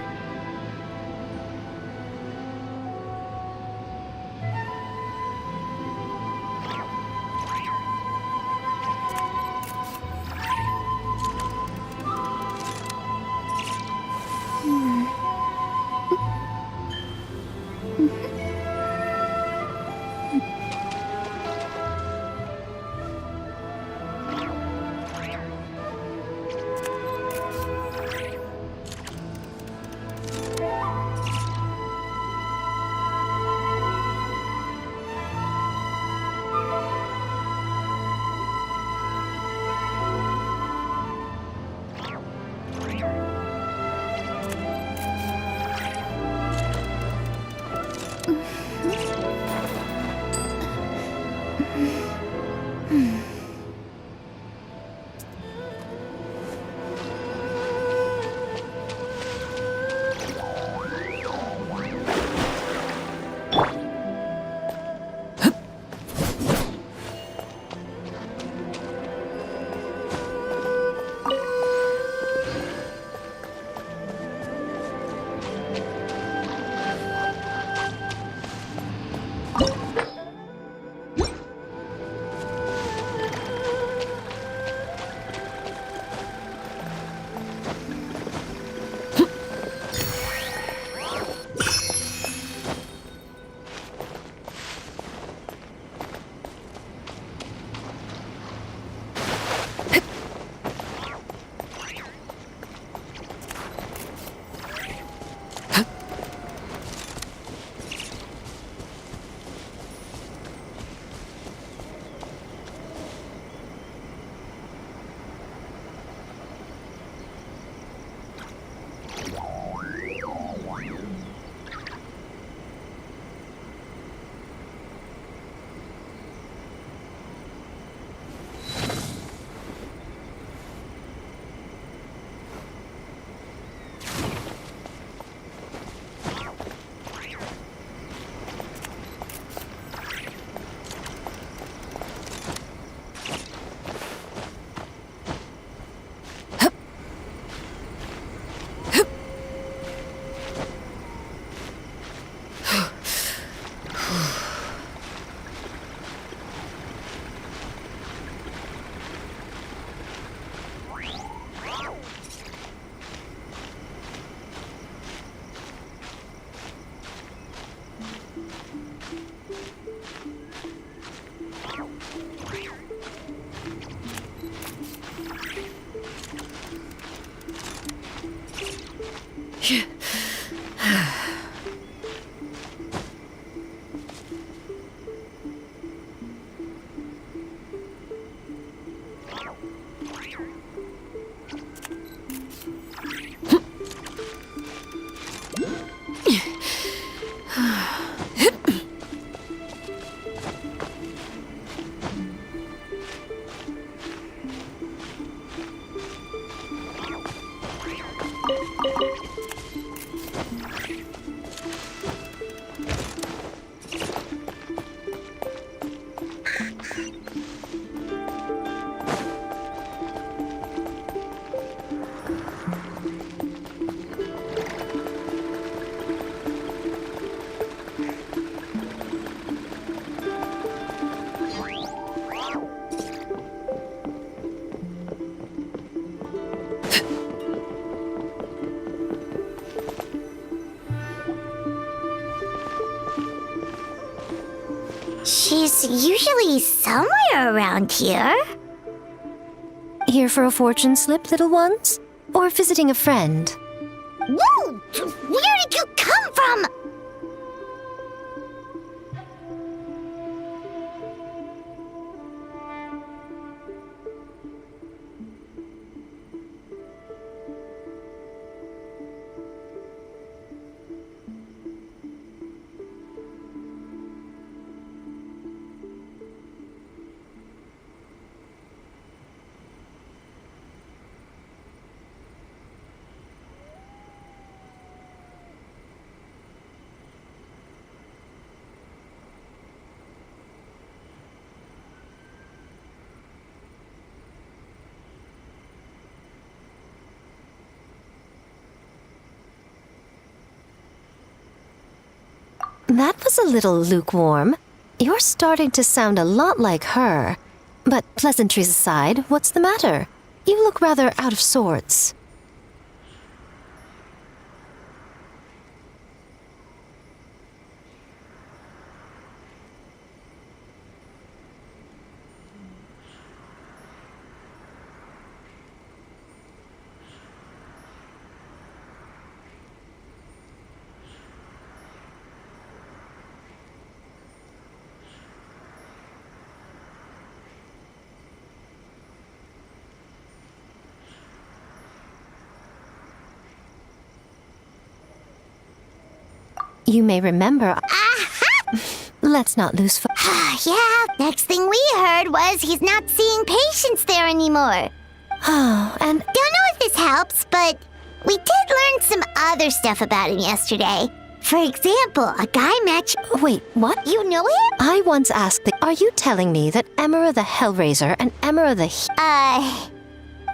She's usually somewhere around here. Here for a fortune slip, little ones? Or visiting a friend? Whoa! Where did you come from? That was a little lukewarm. You're starting to sound a lot like her. But pleasantries aside, what's the matter? You look rather out of sorts. You may remember... Aha! Let's not lose Yeah, next thing we heard was he's not seeing patients there anymore. Oh, and... Don't know if this helps, but we did learn some other stuff about him yesterday. For example, a guy match... Wait, what? You know him? I once asked Are you telling me that Emera the Hellraiser and Emera the...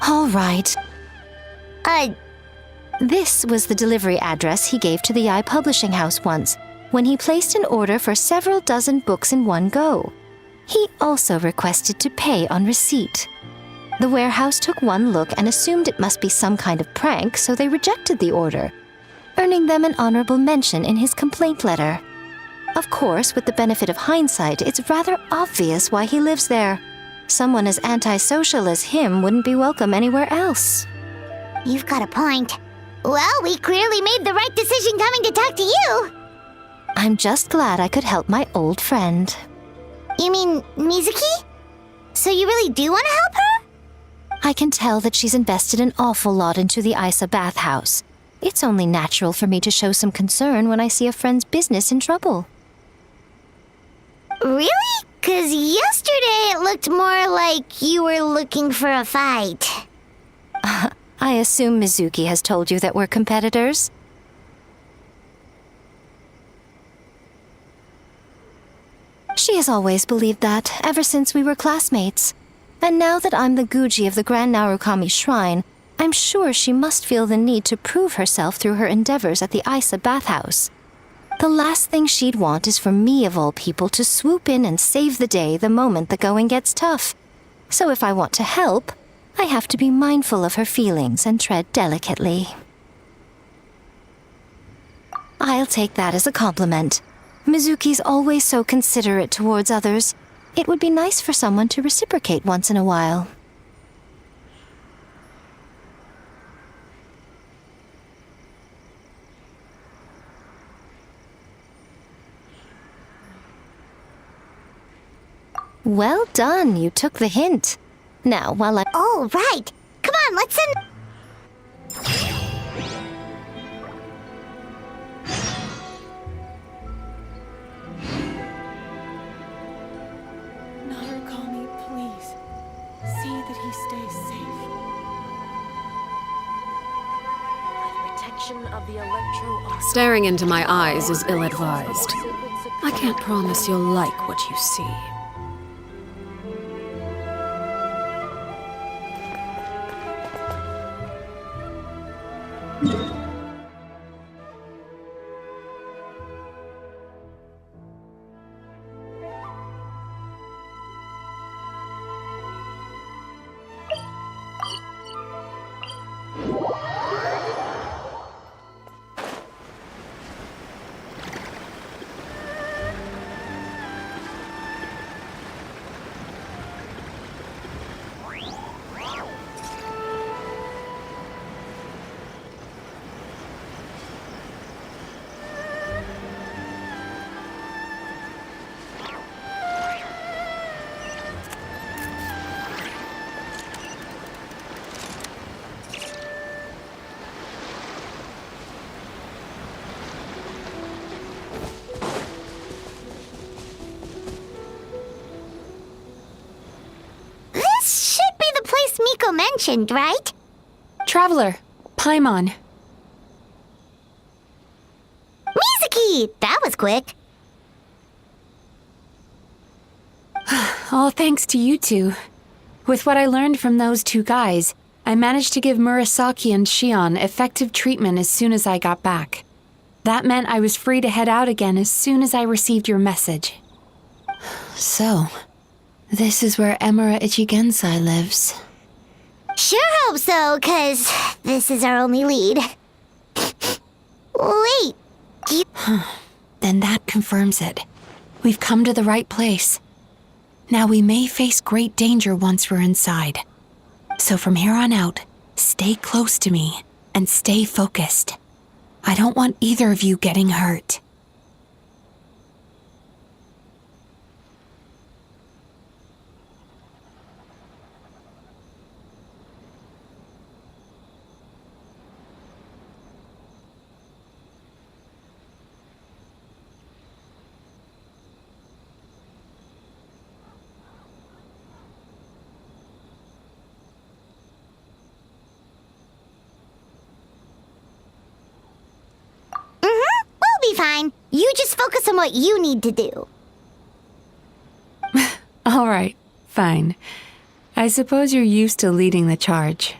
All right. This was the delivery address he gave to the publishing house once, when he placed an order for several dozen books in one go. He also requested to pay on receipt. The warehouse took one look and assumed it must be some kind of prank, so they rejected the order, earning them an honorable mention in his complaint letter. Of course, with the benefit of hindsight, it's rather obvious why he lives there. Someone as antisocial as him wouldn't be welcome anywhere else. You've got a point. Well, we clearly made the right decision coming to talk to you. I'm just glad I could help my old friend. You mean Mizuki? So you really do want to help her? I can tell that she's invested an awful lot into the Isa bathhouse. It's only natural for me to show some concern when I see a friend's business in trouble. Really? 'Cause yesterday it looked more like you were looking for a fight. I assume Mizuki has told you that we're competitors? She has always believed that, ever since we were classmates. And now that I'm the Guji of the Grand Narukami Shrine, I'm sure she must feel the need to prove herself through her endeavors at the Isa bathhouse. The last thing she'd want is for me, of all people, to swoop in and save the day the moment the going gets tough. So if I want to help, I have to be mindful of her feelings and tread delicately. I'll take that as a compliment. Mizuki's always so considerate towards others. It would be nice for someone to reciprocate once in a while. Well done, you took the hint. Now, while I... Oh, right. Come on, let's send... Narukami, please. See that he stays safe. Protection of the electro... Staring into my eyes is ill-advised. I can't promise you'll like what you see. Miko mentioned, right? Traveler, Paimon. Mizuki! That was quick. All thanks to you two. With what I learned from those two guys, I managed to give Murasaki and Shion effective treatment as soon as I got back. That meant I was free to head out again as soon as I received your message. So, this is where Emira Ichigensai lives. Sure hope so, 'cause this is our only lead. Wait, you... Then that confirms it. We've come to the right place. Now we may face great danger once we're inside. So from here on out, stay close to me and stay focused. I don't want either of you getting hurt. We'll be fine. You just focus on what you need to do. All right, fine. I suppose you're used to leading the charge.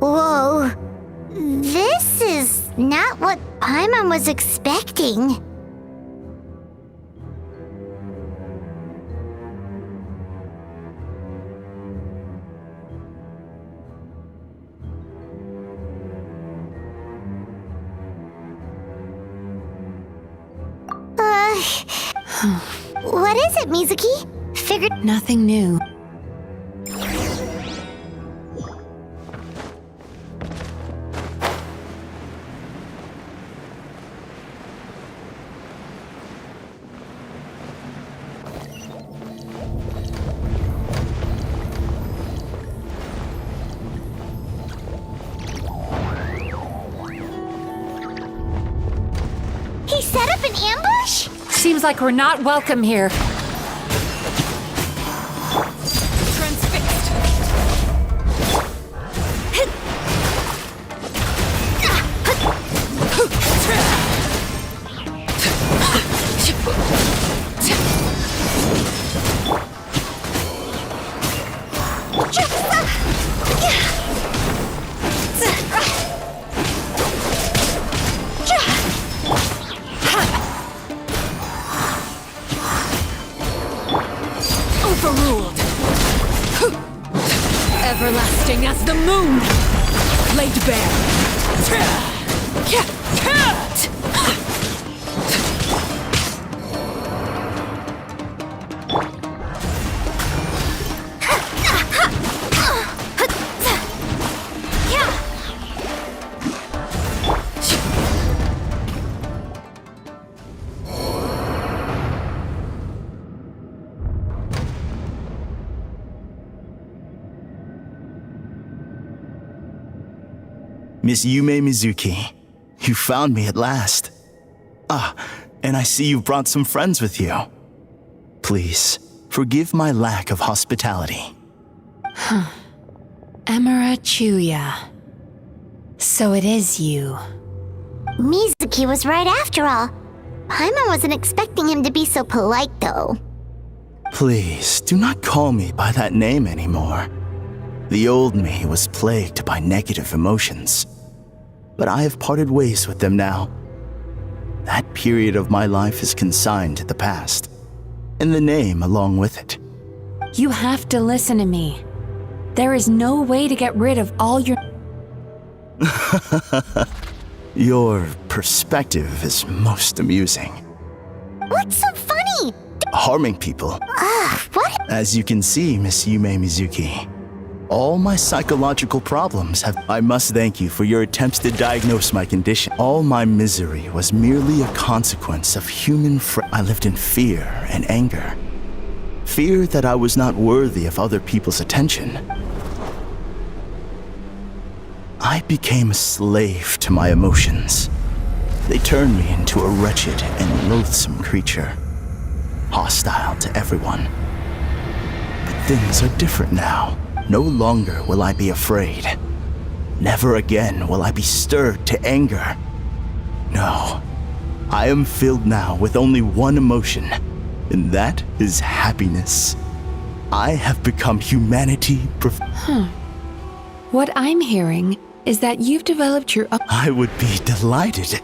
Whoa. This is not what Paimon was expecting. What is it, Mizuki? Figured... Nothing new. He set up an ambush? Seems like we're not welcome here. Everlasting as the moon, laid bare. Miss Yume Mizuki, you found me at last. Ah, and I see you brought some friends with you. Please, forgive my lack of hospitality. Emira Chuya. So it is you. Mizuki was right after all. Paimon wasn't expecting him to be so polite, though. Please, do not call me by that name anymore. The old me was plagued by negative emotions, but I have parted ways with them now. That period of my life is consigned to the past, and the name along with it. You have to listen to me. There is no way to get rid of all your... Your perspective is most amusing. What's so funny? Harming people. What? As you can see, Miss Yume Mizuki, all my psychological problems have... I must thank you for your attempts to diagnose my condition. All my misery was merely a consequence of I lived in fear and anger. Fear that I was not worthy of other people's attention. I became a slave to my emotions. They turned me into a wretched and loathsome creature, hostile to everyone. But things are different now. No longer will I be afraid. Never again will I be stirred to anger. No, I am filled now with only one emotion, and that is happiness. I have become humanity. What I'm hearing is that you've developed your own... I would be delighted.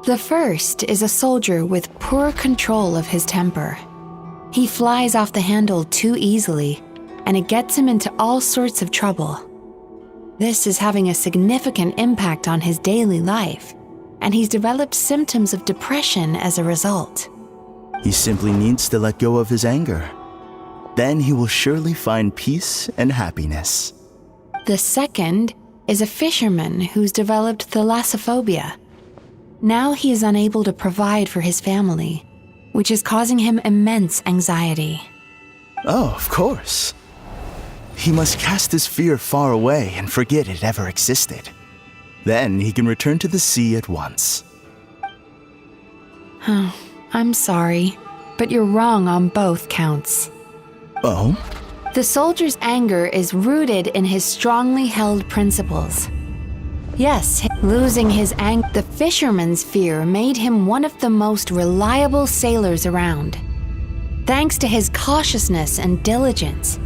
The first is a soldier with poor control of his temper. He flies off the handle too easily, and it gets him into all sorts of trouble. This is having a significant impact on his daily life, and he's developed symptoms of depression as a result. He simply needs to let go of his anger. Then he will surely find peace and happiness. The second is a fisherman who's developed thalassophobia. Now he is unable to provide for his family, which is causing him immense anxiety. Oh, of course. He must cast his fear far away and forget it ever existed. Then he can return to the sea at once. Oh, I'm sorry, but you're wrong on both counts. Oh? The soldier's anger is rooted in his strongly held principles. Yes, losing his anger. The fisherman's fear made him one of the most reliable sailors around. Thanks to his cautiousness and diligence,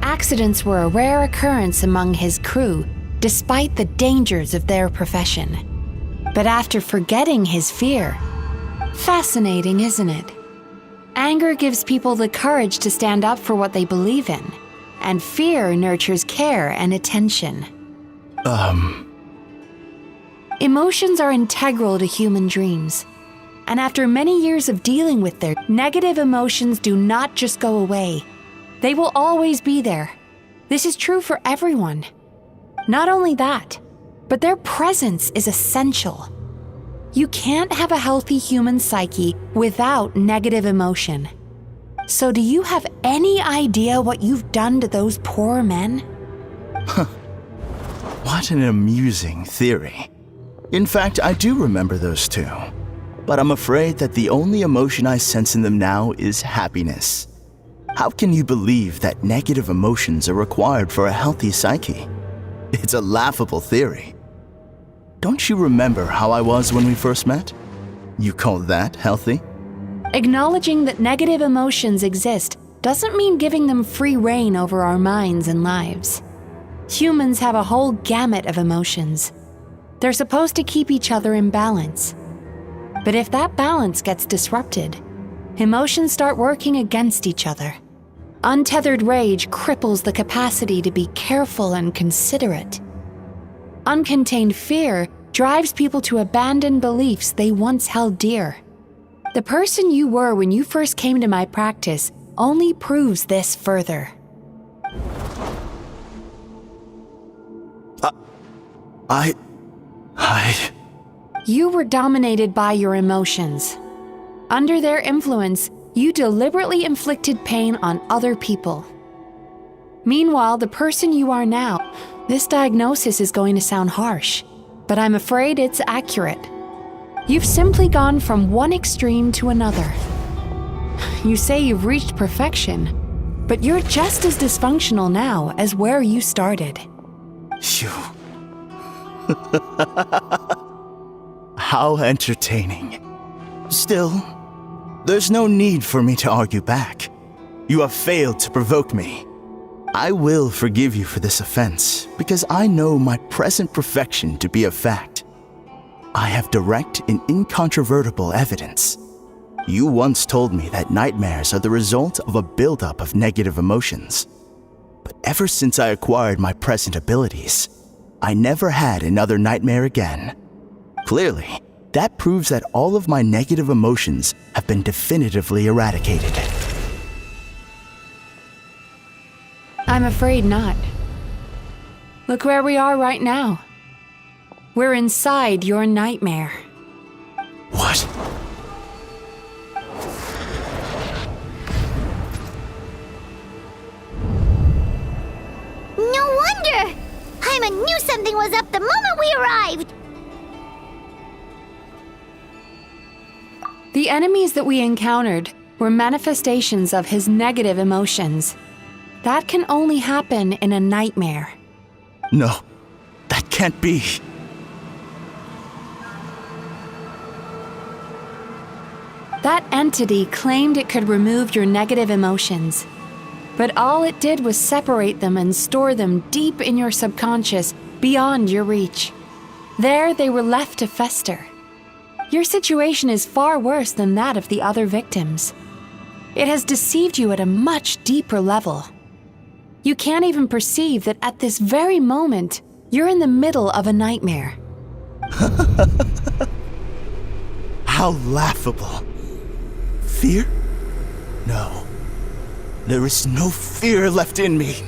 accidents were a rare occurrence among his crew, despite the dangers of their profession. But after forgetting his fear, fascinating, isn't it? Anger gives people the courage to stand up for what they believe in, and fear nurtures care and attention. Emotions are integral to human dreams, and after many years of dealing with their negative emotions do not just go away. They will always be there. This is true for everyone. Not only that, but their presence is essential. You can't have a healthy human psyche without negative emotion. So do you have any idea what you've done to those poor men? What an amusing theory. In fact, I do remember those two. But I'm afraid that the only emotion I sense in them now is happiness. How can you believe that negative emotions are required for a healthy psyche? It's a laughable theory. Don't you remember how I was when we first met? You call that healthy? Acknowledging that negative emotions exist doesn't mean giving them free rein over our minds and lives. Humans have a whole gamut of emotions. They're supposed to keep each other in balance. But if that balance gets disrupted, emotions start working against each other. Untethered rage cripples the capacity to be careful and considerate. Uncontained fear drives people to abandon beliefs they once held dear. The person you were when you first came to my practice only proves this further. You were dominated by your emotions. Under their influence, you deliberately inflicted pain on other people. Meanwhile, the person you are now, This diagnosis is going to sound harsh, but I'm afraid it's accurate. You've simply gone from one extreme to another. You say you've reached perfection, but you're just as dysfunctional now as where you started. Phew. How entertaining. Still, there's no need for me to argue back. You have failed to provoke me. I will forgive you for this offense, because I know my present perfection to be a fact. I have direct and incontrovertible evidence. You once told me that nightmares are the result of a buildup of negative emotions. But ever since I acquired my present abilities, I never had another nightmare again. Clearly, that proves that all of my negative emotions have been definitively eradicated. I'm afraid not. Look where we are right now. We're inside your nightmare. What? No wonder! Paimon knew something was up the moment we arrived! The enemies that we encountered were manifestations of his negative emotions. That can only happen in a nightmare. No, that can't be. That entity claimed it could remove your negative emotions. But all it did was separate them and store them deep in your subconscious, beyond your reach. There they were left to fester. Your situation is far worse than that of the other victims. It has deceived you at a much deeper level. You can't even perceive that at this very moment, you're in the middle of a nightmare. How laughable. Fear? No. There is no fear left in me.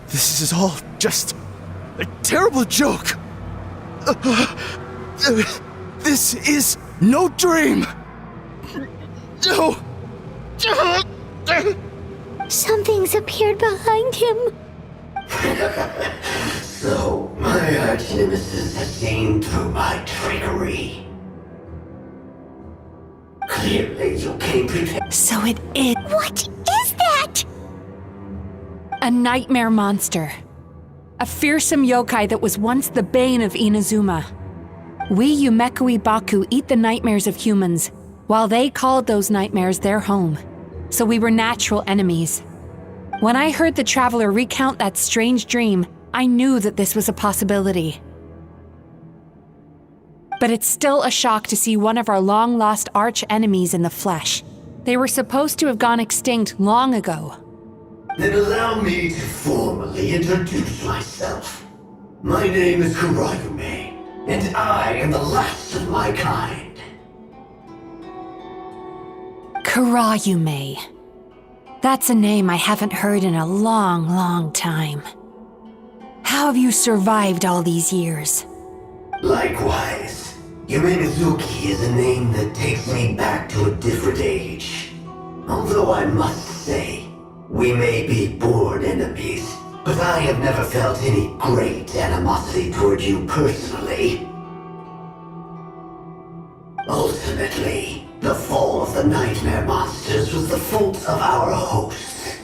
This is all just a terrible joke. This is no dream. No. Something's appeared behind him. So, my arch-nemesis has gained through my trickery. Clearly, you came prepared. So it is. What is that? A nightmare monster. A fearsome yokai that was once the bane of Inazuma. We Yumekui Baku eat the nightmares of humans, while they called those nightmares their home. So we were natural enemies. When I heard the traveler recount that strange dream, I knew that this was a possibility. But it's still a shock to see one of our long-lost arch-enemies in the flesh. They were supposed to have gone extinct long ago. Then allow me to formally introduce myself. My name is Kurayume, and I am the last of my kind. Kurayume. That's a name I haven't heard in a long, long time. How have you survived all these years? Likewise. Yume is a name that takes me back to a different age. Although I must say, we may be born enemies, but I have never felt any great animosity toward you personally. Ultimately, the fall of the nightmare monsters was the fault of our hosts.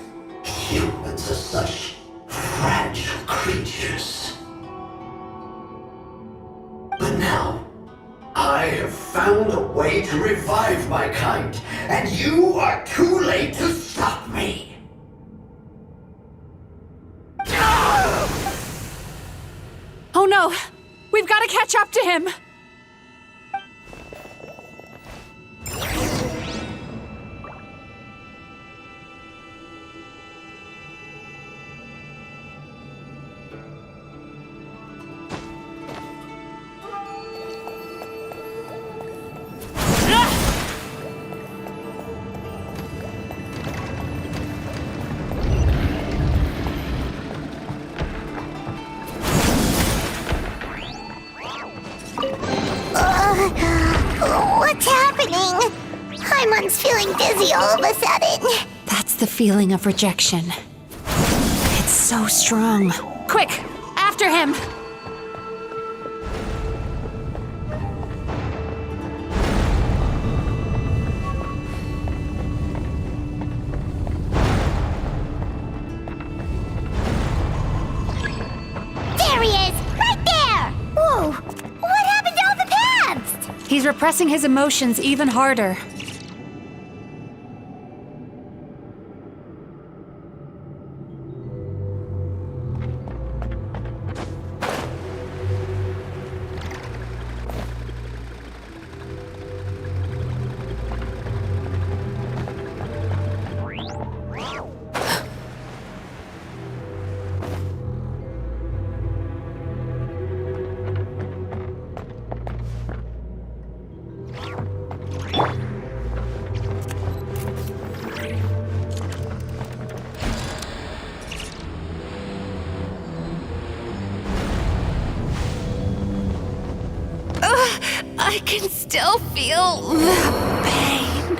Humans are such fragile creatures. But now, I have found a way to revive my kind, and you are too late to stop me! Oh no! We've got to catch up to him! What's happening? Paimon's feeling dizzy all of a sudden. That's the feeling of rejection. It's so strong. Quick, after him! There he is! Right there! Whoa! What happened to all the paths? He's repressing his emotions even harder. I can still feel the pain.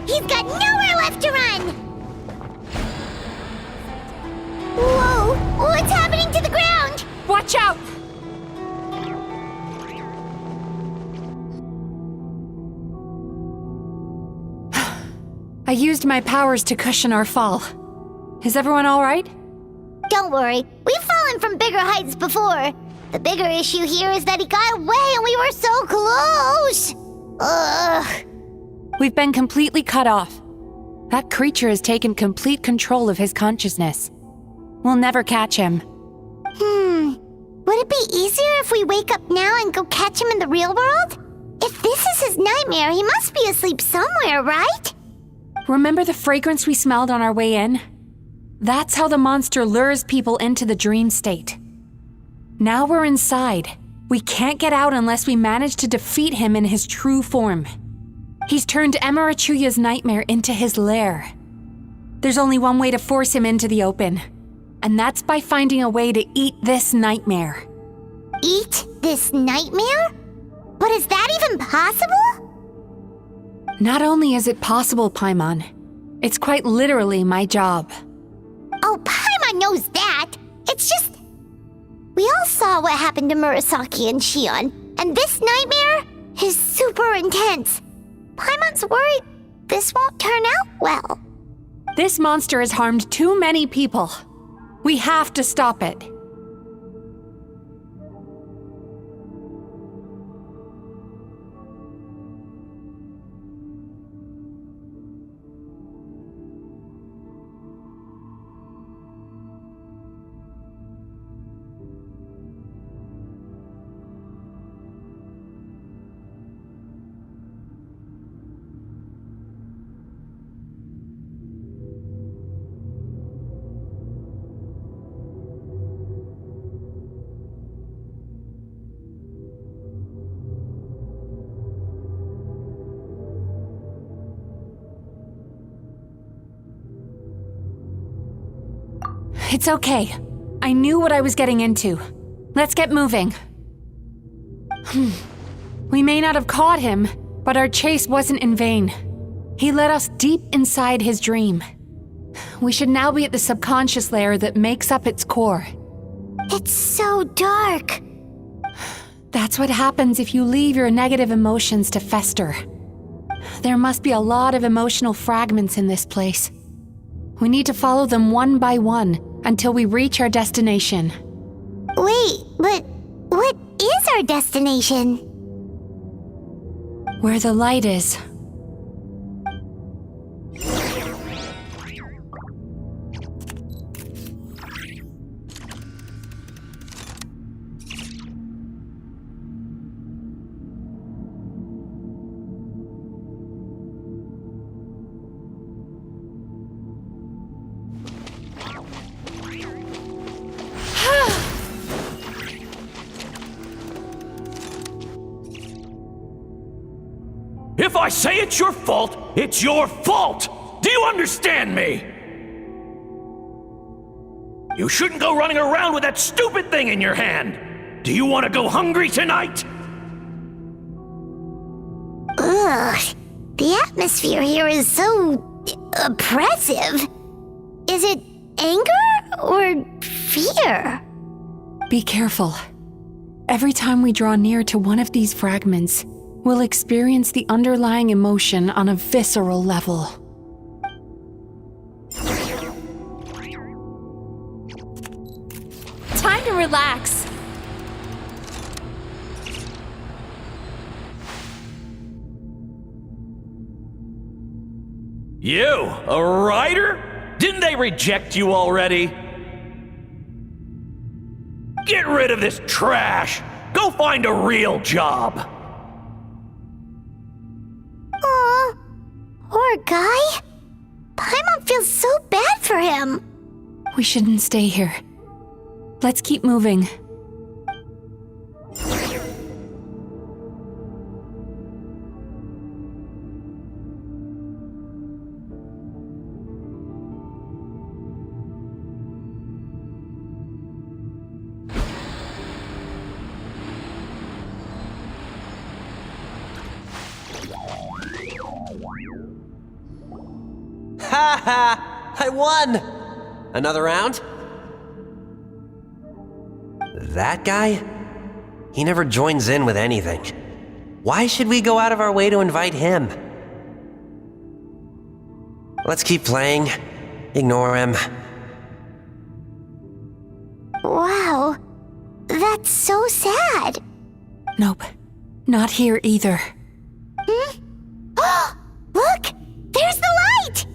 He's got nowhere left to run! Whoa! What's happening to the ground? Watch out! I used my powers to cushion our fall. Is everyone all right? Don't worry, we've fallen from bigger heights before. The bigger issue here is that he got away and we were so close! Ugh. We've been completely cut off. That creature has taken complete control of his consciousness. We'll never catch him. Would it be easier if we wake up now and go catch him in the real world? If this is his nightmare, he must be asleep somewhere, right? Remember the fragrance we smelled on our way in? That's how the monster lures people into the dream state. Now we're inside. We can't get out unless we manage to defeat him in his true form. He's turned Emirachuya's nightmare into his lair. There's only one way to force him into the open, and that's by finding a way to eat this nightmare. Eat this nightmare? But is that even possible? Not only is it possible, Paimon, it's quite literally my job. Oh, Paimon knows that. It's just... We all saw what happened to Murasaki and Shion, and this nightmare is super intense. Paimon's worried this won't turn out well. This monster has harmed too many people. We have to stop it. It's okay. I knew what I was getting into. Let's get moving. We may not have caught him, but our chase wasn't in vain. He led us deep inside his dream. We should now be at the subconscious layer that makes up its core. It's so dark. That's what happens if you leave your negative emotions to fester. There must be a lot of emotional fragments in this place. We need to follow them one by one until we reach our destination. Wait, but what is our destination? Where the light is. If I say it's your fault! Do you understand me? You shouldn't go running around with that stupid thing in your hand! Do you want to go hungry tonight? Ugh. The atmosphere here is so oppressive. Is it anger or fear? Be careful. Every time we draw near to one of these fragments, we'll experience the underlying emotion on a visceral level. Time to relax. You, a writer? Didn't they reject you already? Get rid of this trash! Go find a real job! Aw, poor guy. Paimon feels so bad for him. We shouldn't stay here. Let's keep moving. Ha ha! I won! Another round? That guy? He never joins in with anything. Why should we go out of our way to invite him? Let's keep playing. Ignore him. Wow, that's so sad. Nope, not here either. Hmm? Look! There's the light!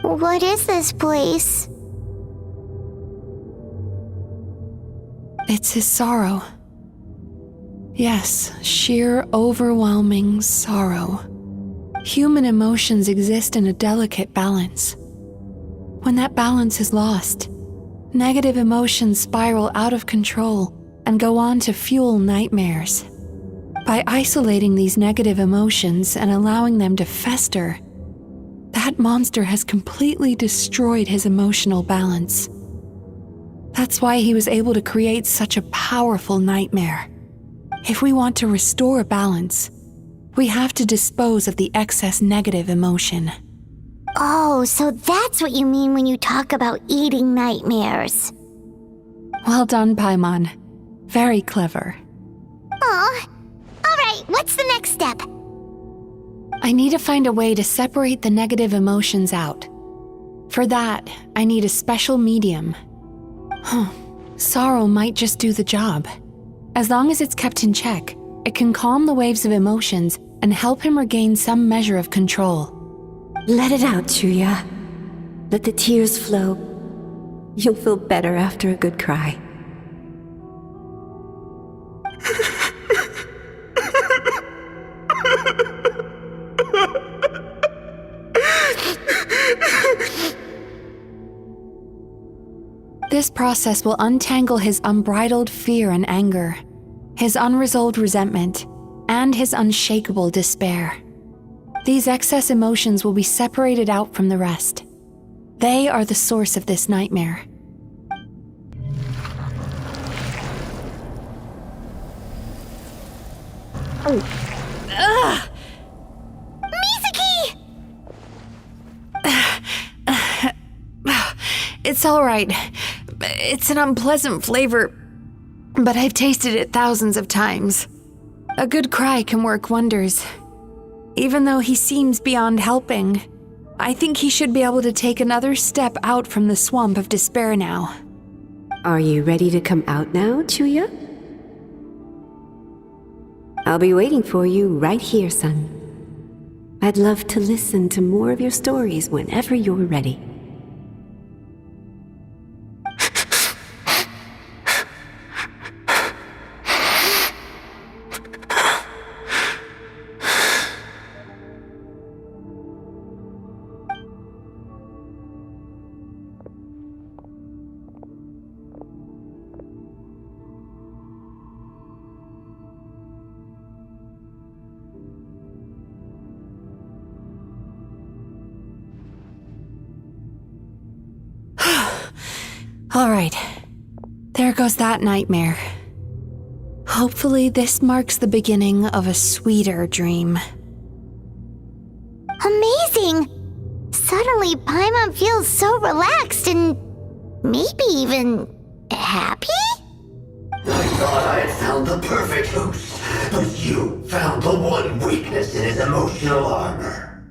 What is this place? It's his sorrow. Yes, sheer overwhelming sorrow. Human emotions exist in a delicate balance. When that balance is lost, negative emotions spiral out of control and go on to fuel nightmares. By isolating these negative emotions and allowing them to fester, that monster has completely destroyed his emotional balance. That's why he was able to create such a powerful nightmare. If we want to restore balance, we have to dispose of the excess negative emotion. Oh, so that's what you mean when you talk about eating nightmares. Well done, Paimon. Very clever. Aw. Alright, what's the next step? I need to find a way to separate the negative emotions out. For that, I need a special medium. Sorrow might just do the job. As long as it's kept in check, it can calm the waves of emotions and help him regain some measure of control. Let it out, Chuya. Let the tears flow. You'll feel better after a good cry. This process will untangle his unbridled fear and anger, his unresolved resentment, and his unshakable despair. These excess emotions will be separated out from the rest. They are the source of this nightmare. Ugh! Mizuki! It's all right. It's an unpleasant flavor, but I've tasted it thousands of times. A good cry can work wonders. Even though he seems beyond helping, I think he should be able to take another step out from the swamp of despair now. Are you ready to come out now, Chuya? I'll be waiting for you right here, son. I'd love to listen to more of your stories whenever you're ready. All right. There goes that nightmare. Hopefully this marks the beginning of a sweeter dream. Amazing! Suddenly, Paimon feels so relaxed and maybe even happy? I thought I had found the perfect host, but you found the one weakness in his emotional armor.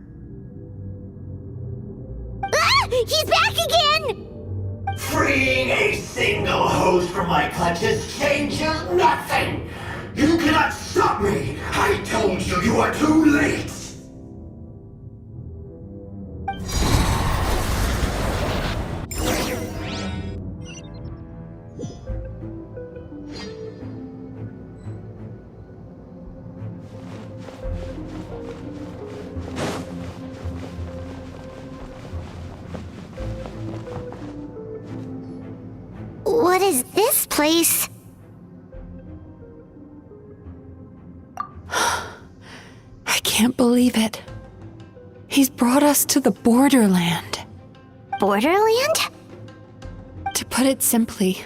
Ah! He's back again! Freeing a single host from my clutches changes nothing! You cannot stop me! I told you you are too late! What is this place? I can't believe it. He's brought us to the Borderland. Borderland? To put it simply,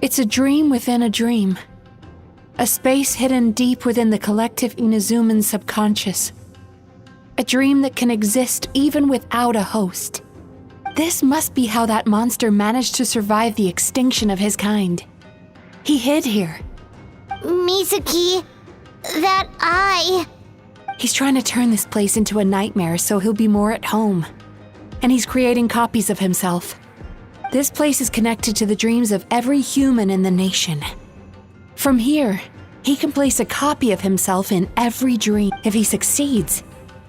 it's a dream within a dream. A space hidden deep within the collective Inazuman subconscious. A dream that can exist even without a host. This must be how that monster managed to survive the extinction of his kind. He hid here. Mizuki, that eye. He's trying to turn this place into a nightmare so he'll be more at home. And he's creating copies of himself. This place is connected to the dreams of every human in the nation. From here, he can place a copy of himself in every dream. If he succeeds,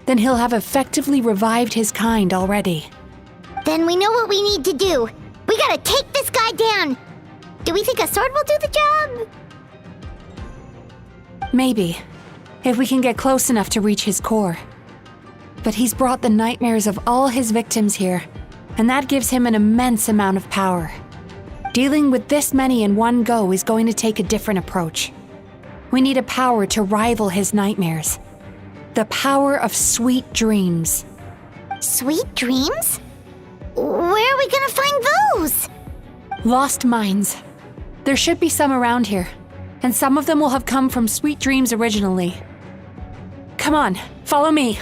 then he'll have effectively revived his kind already. Then we know what we need to do. We gotta take this guy down. Do we think a sword will do the job? Maybe, if we can get close enough to reach his core. But he's brought the nightmares of all his victims here, and that gives him an immense amount of power. Dealing with this many in one go is going to take a different approach. We need a power to rival his nightmares. The power of sweet dreams. Sweet dreams? Where are we gonna find those? Lost minds. There should be some around here, and some of them will have come from sweet dreams originally. Come on, follow me.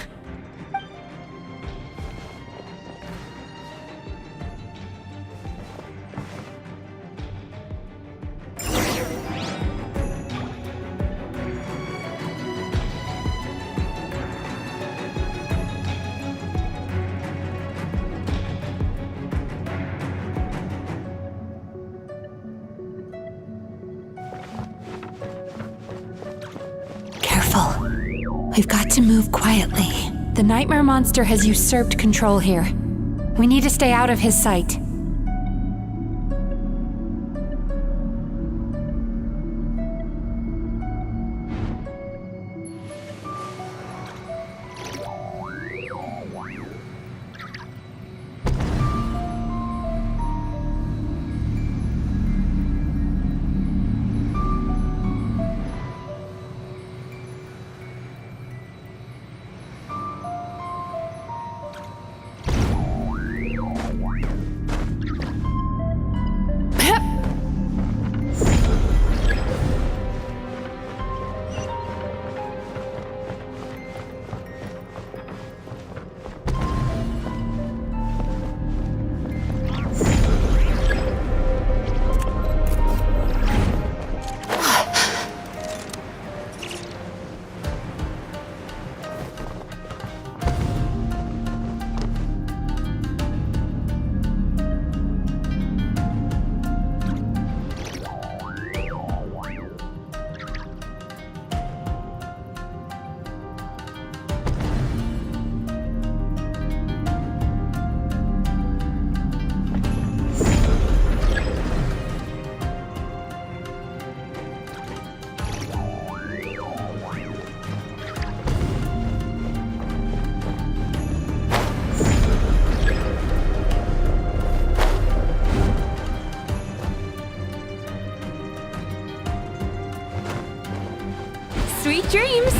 We've got to move quietly. The nightmare monster has usurped control here. We need to stay out of his sight. Sweet dreams!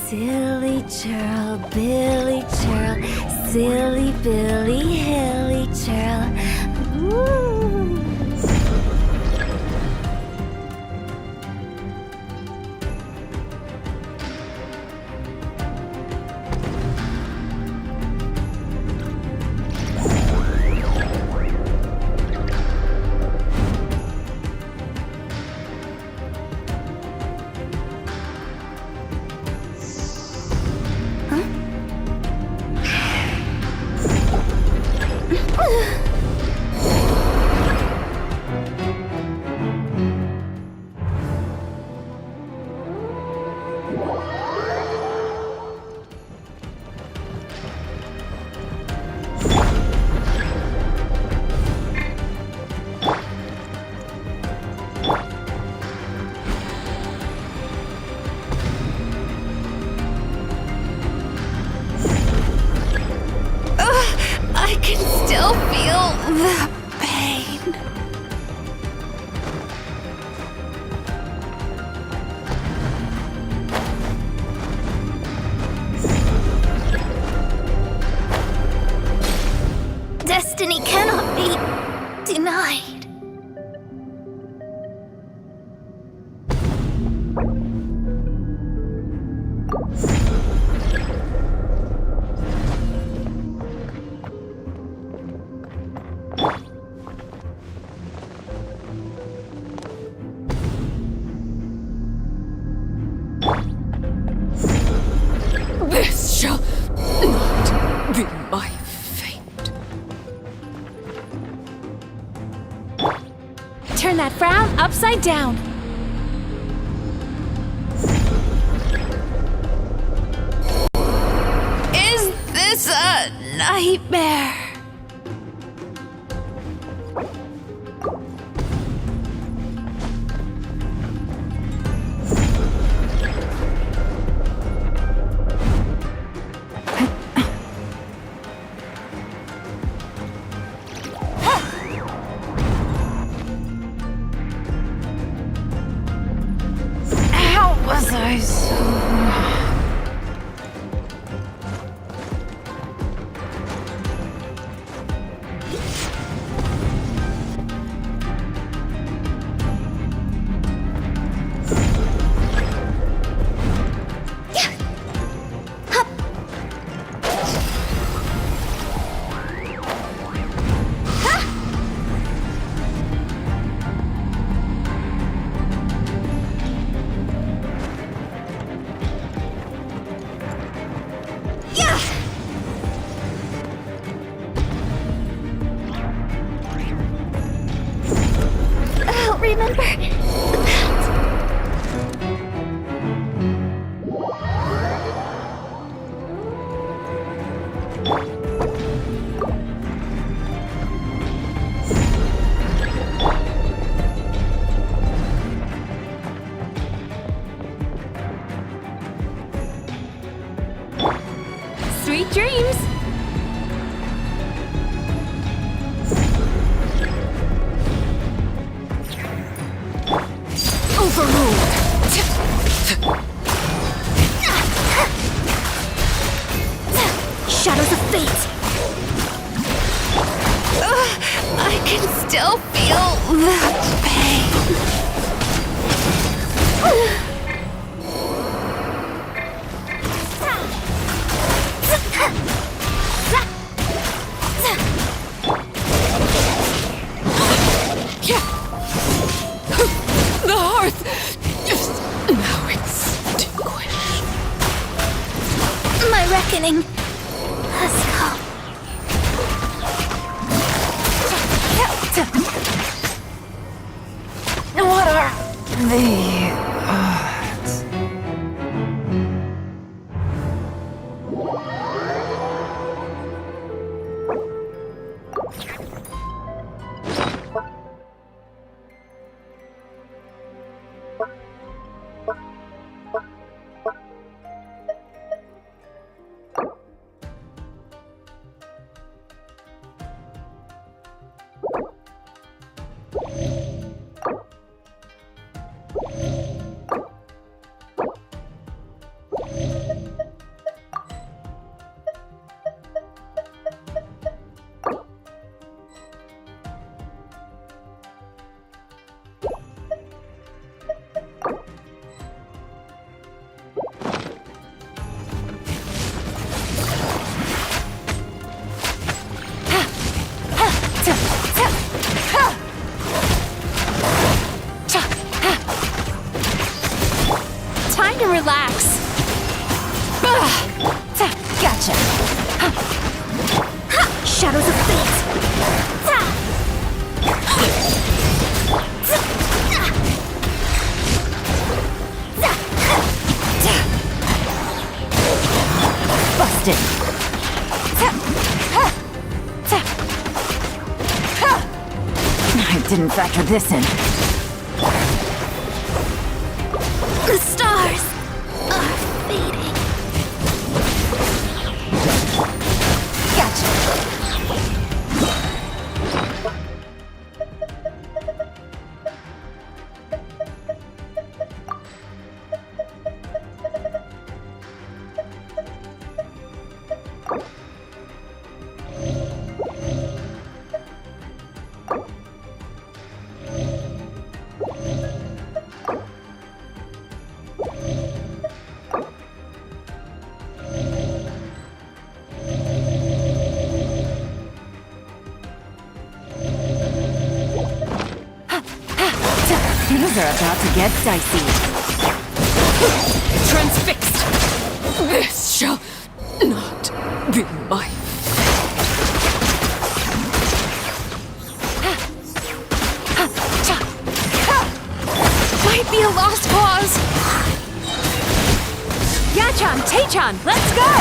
Silly churl, Billy churl, silly Billy, hilly churl. Ooh. I can still feel the pain. Destiny cannot be denied. This shall not be my fate. Turn that frown upside down. Is this a nightmare? Was I so... Remember Sweet dreams! The pain. The hearth! Just now extinguished. My reckoning has come. What are the odds? Time to relax. Gotcha. Shadows of fate. Busted. I didn't factor this in. The stars are fading. Gotcha. Things are about to get dicey. Transfixed! This shall not be my Might be a lost cause. Yachan, Taechan, let's go!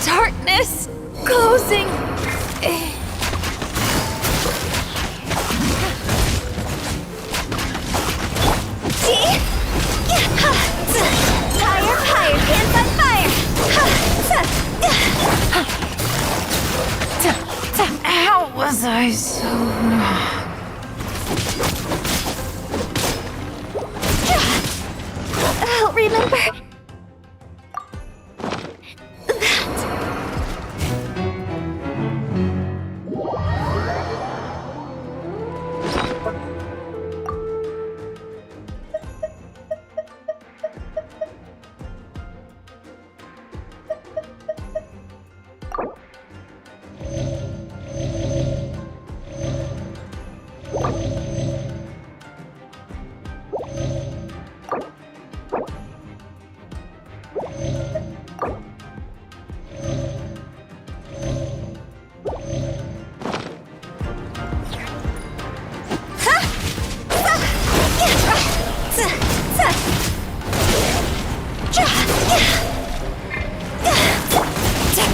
Darkness closing. Higher, higher, hands on fire! How was I so wrong? I'll remember.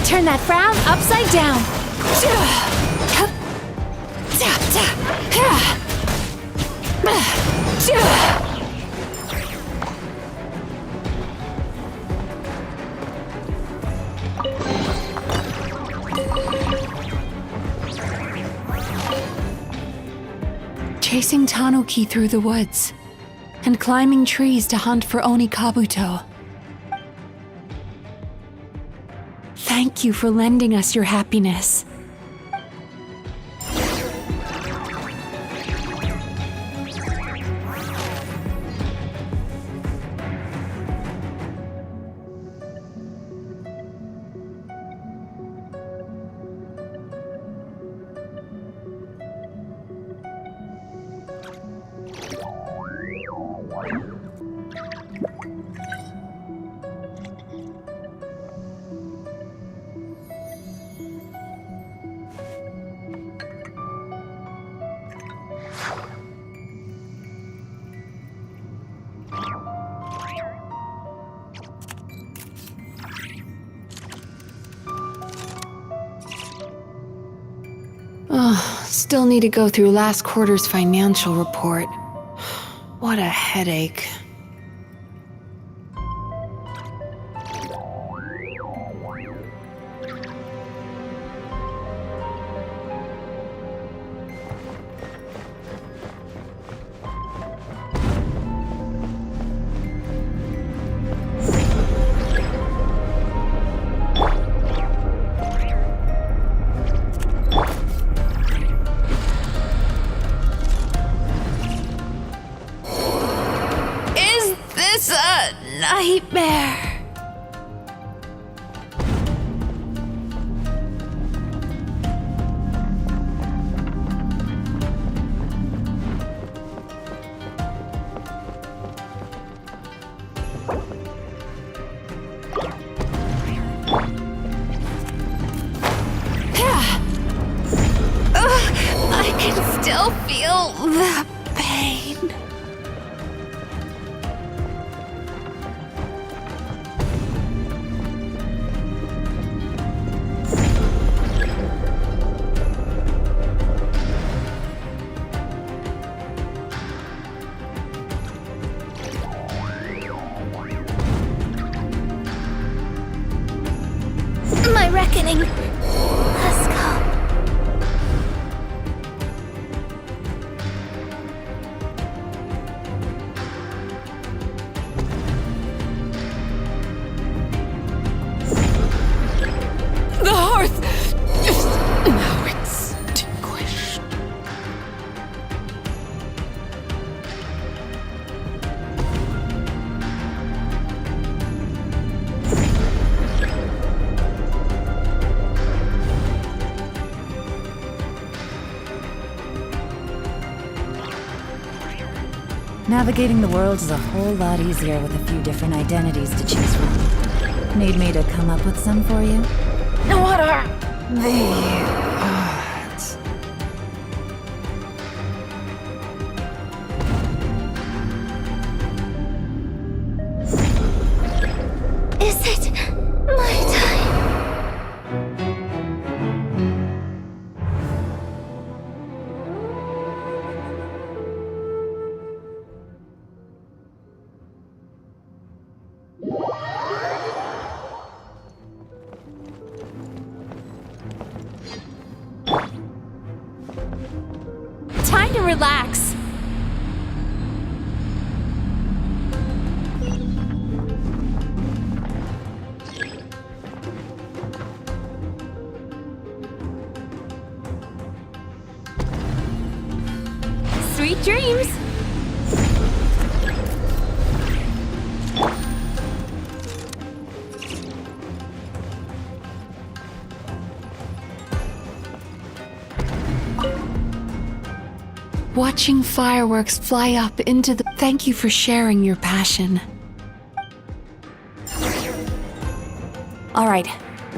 Turn that frown upside down. Chasing Tanuki through the woods and climbing trees to hunt for Oni Kabuto. Thank you for lending us your happiness. Still need to go through last quarter's financial report. What a headache. Nightmare. I can still feel the pain. My reckoning has come. The hearth is now extinguished. Navigating the world is a whole lot easier with a few different identities to choose from. Need me to come up with some for you? What are the odds? Is it my time? Time to relax. Sweet dreams. Watching fireworks fly up into the... Thank you for sharing your passion. All right,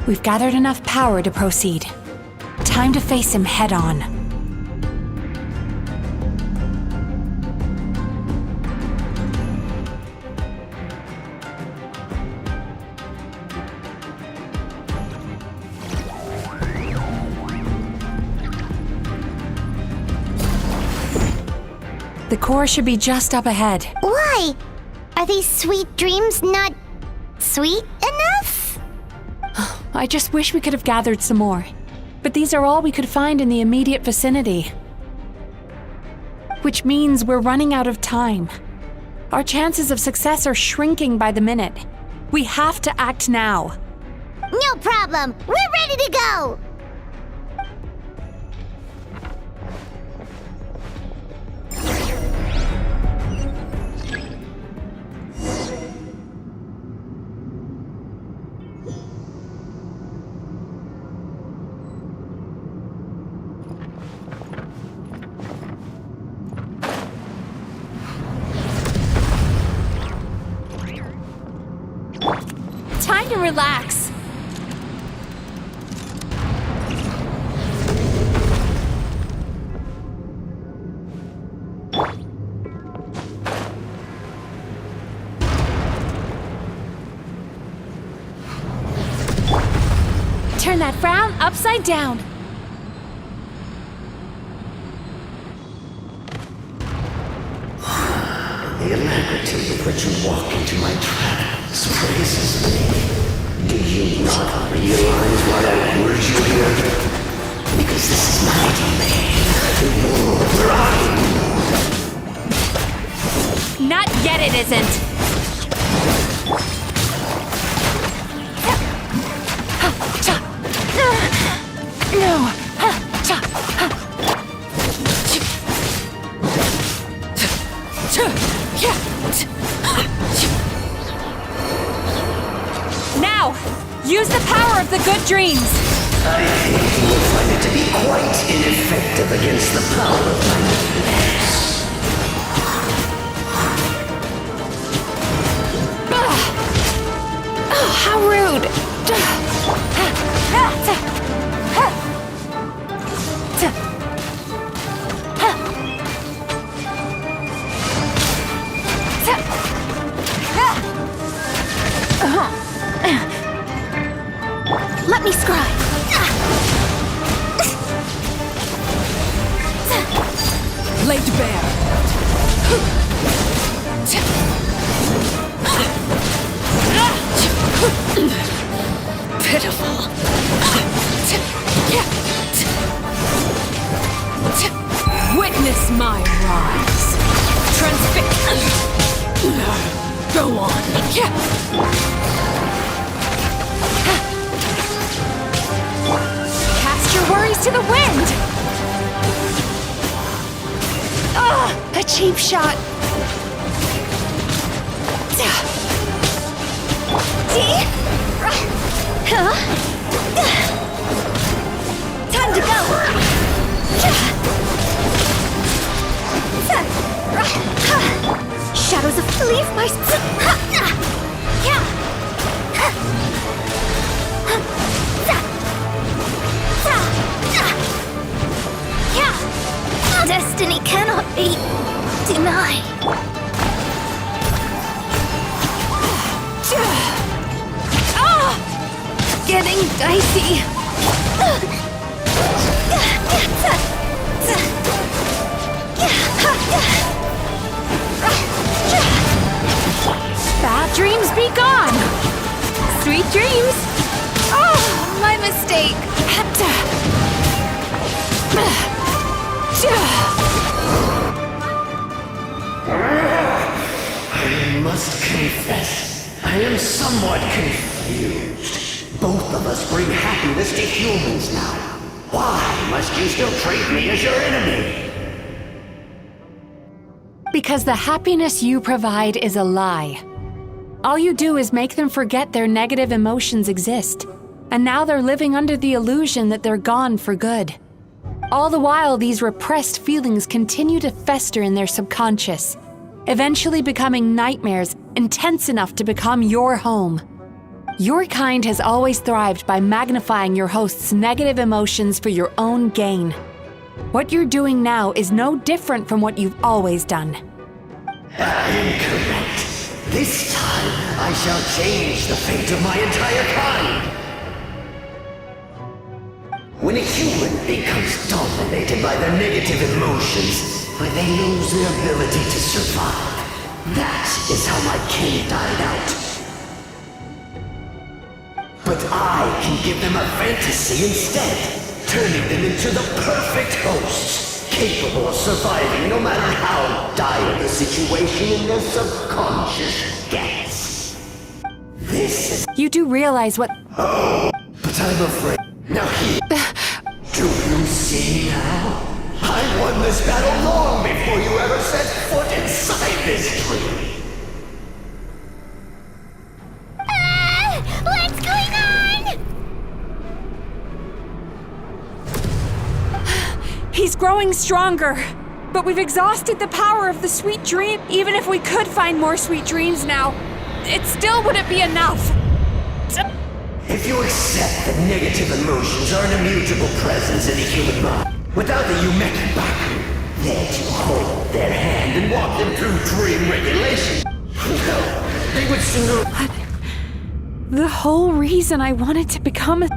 we've gathered enough power to proceed. Time to face him head on. The core should be just up ahead. Why? Are these sweet dreams not sweet enough? I just wish we could have gathered some more. But these are all we could find in the immediate vicinity. Which means we're running out of time. Our chances of success are shrinking by the minute. We have to act now. No problem. We're ready to go. relax. Turn that frown upside down. The alacrity with which you walk into my trance praises me. Do you not realize why I lured you here? Because this is my domain, the world where I rule. Not yet, it isn't. No. Now, use the power of the good dreams. I think you will find it to be quite ineffective against the power of my nightmares. Oh, how rude. Let me scry. Laid bare. Pitiful. Witness my rise. Go on. Cast your worries to the wind. A cheap shot. Time to go. Shadows of leave my. Destiny cannot be denied. Getting dicey. Bad dreams be gone. Sweet dreams. Oh, my mistake. I must confess, I am somewhat confused. Both of us bring happiness to humans now. Why must you still treat me as your enemy? Because the happiness you provide is a lie. All you do is make them forget their negative emotions exist. And now they're living under the illusion that they're gone for good. All the while, these repressed feelings continue to fester in their subconscious, eventually becoming nightmares intense enough to become your home. Your kind has always thrived by magnifying your host's negative emotions for your own gain. What you're doing now is no different from what you've always done. I am correct. This time, I shall change the fate of my entire kind. When a human becomes dominated by their negative emotions, when they lose their ability to survive, that is how my kin died out. But I can give them a fantasy instead, turning them into the perfect hosts, capable of surviving no matter how dire the situation in their subconscious gets. This is... You do realize what... Oh, but I'm afraid... Now here... Do you see now? I won this battle long before you ever set foot inside this tree. What's going on? He's growing stronger, but we've exhausted the power of the sweet dream. Even if we could find more sweet dreams now, it still wouldn't be enough. If you accept that negative emotions are an immutable presence in the human mind, without the Yumeki Baku, there to hold their hand and walk them through dream regulation, well, they would sooner... But the whole reason I wanted to become a...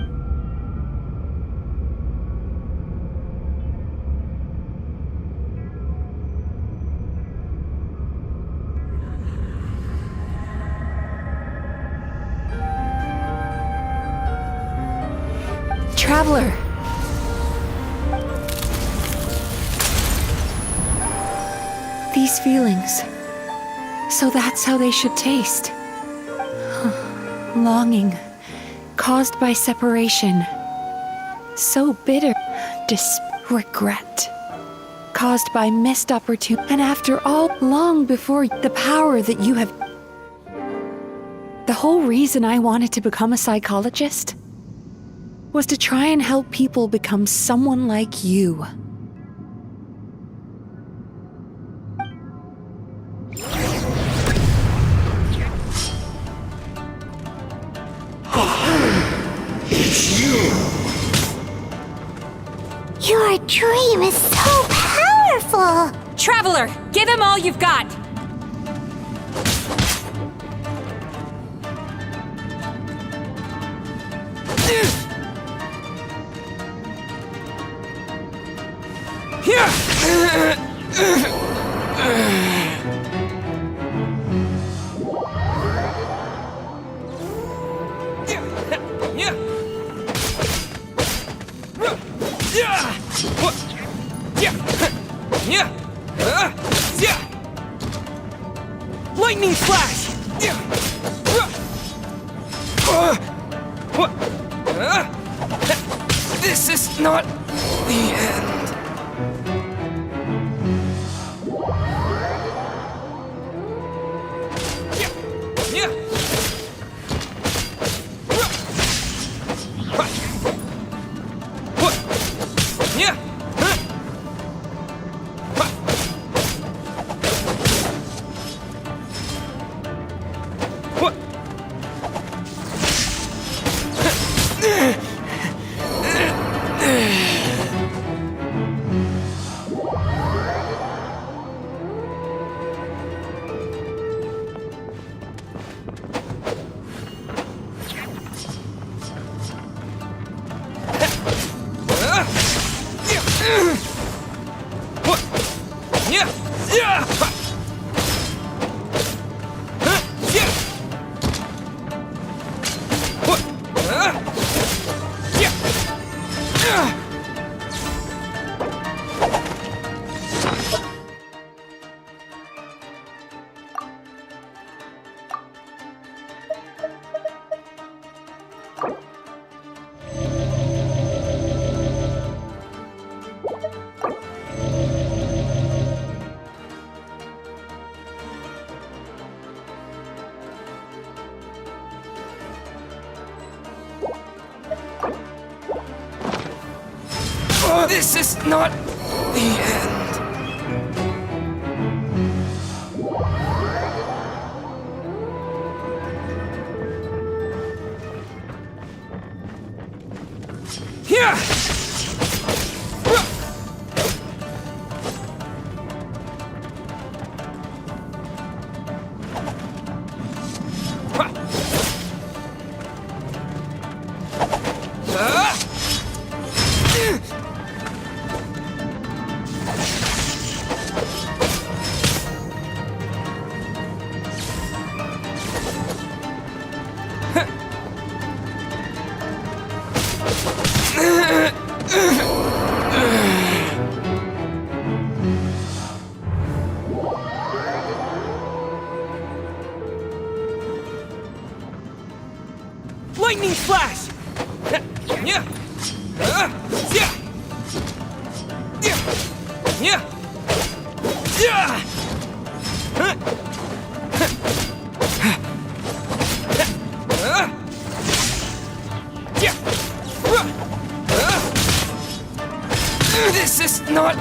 Traveler. These feelings. So that's how they should taste. Longing, caused by separation. So bitter. Regret, caused by missed opportunity. And after all, long before the power that you have... The whole reason I wanted to become a psychologist was to try and help people become someone like you. It's you! Your dream is so powerful! Traveler, give him all you've got! Lightning flash! This is not the end. This is not the end. Here! Lightning flash! This is not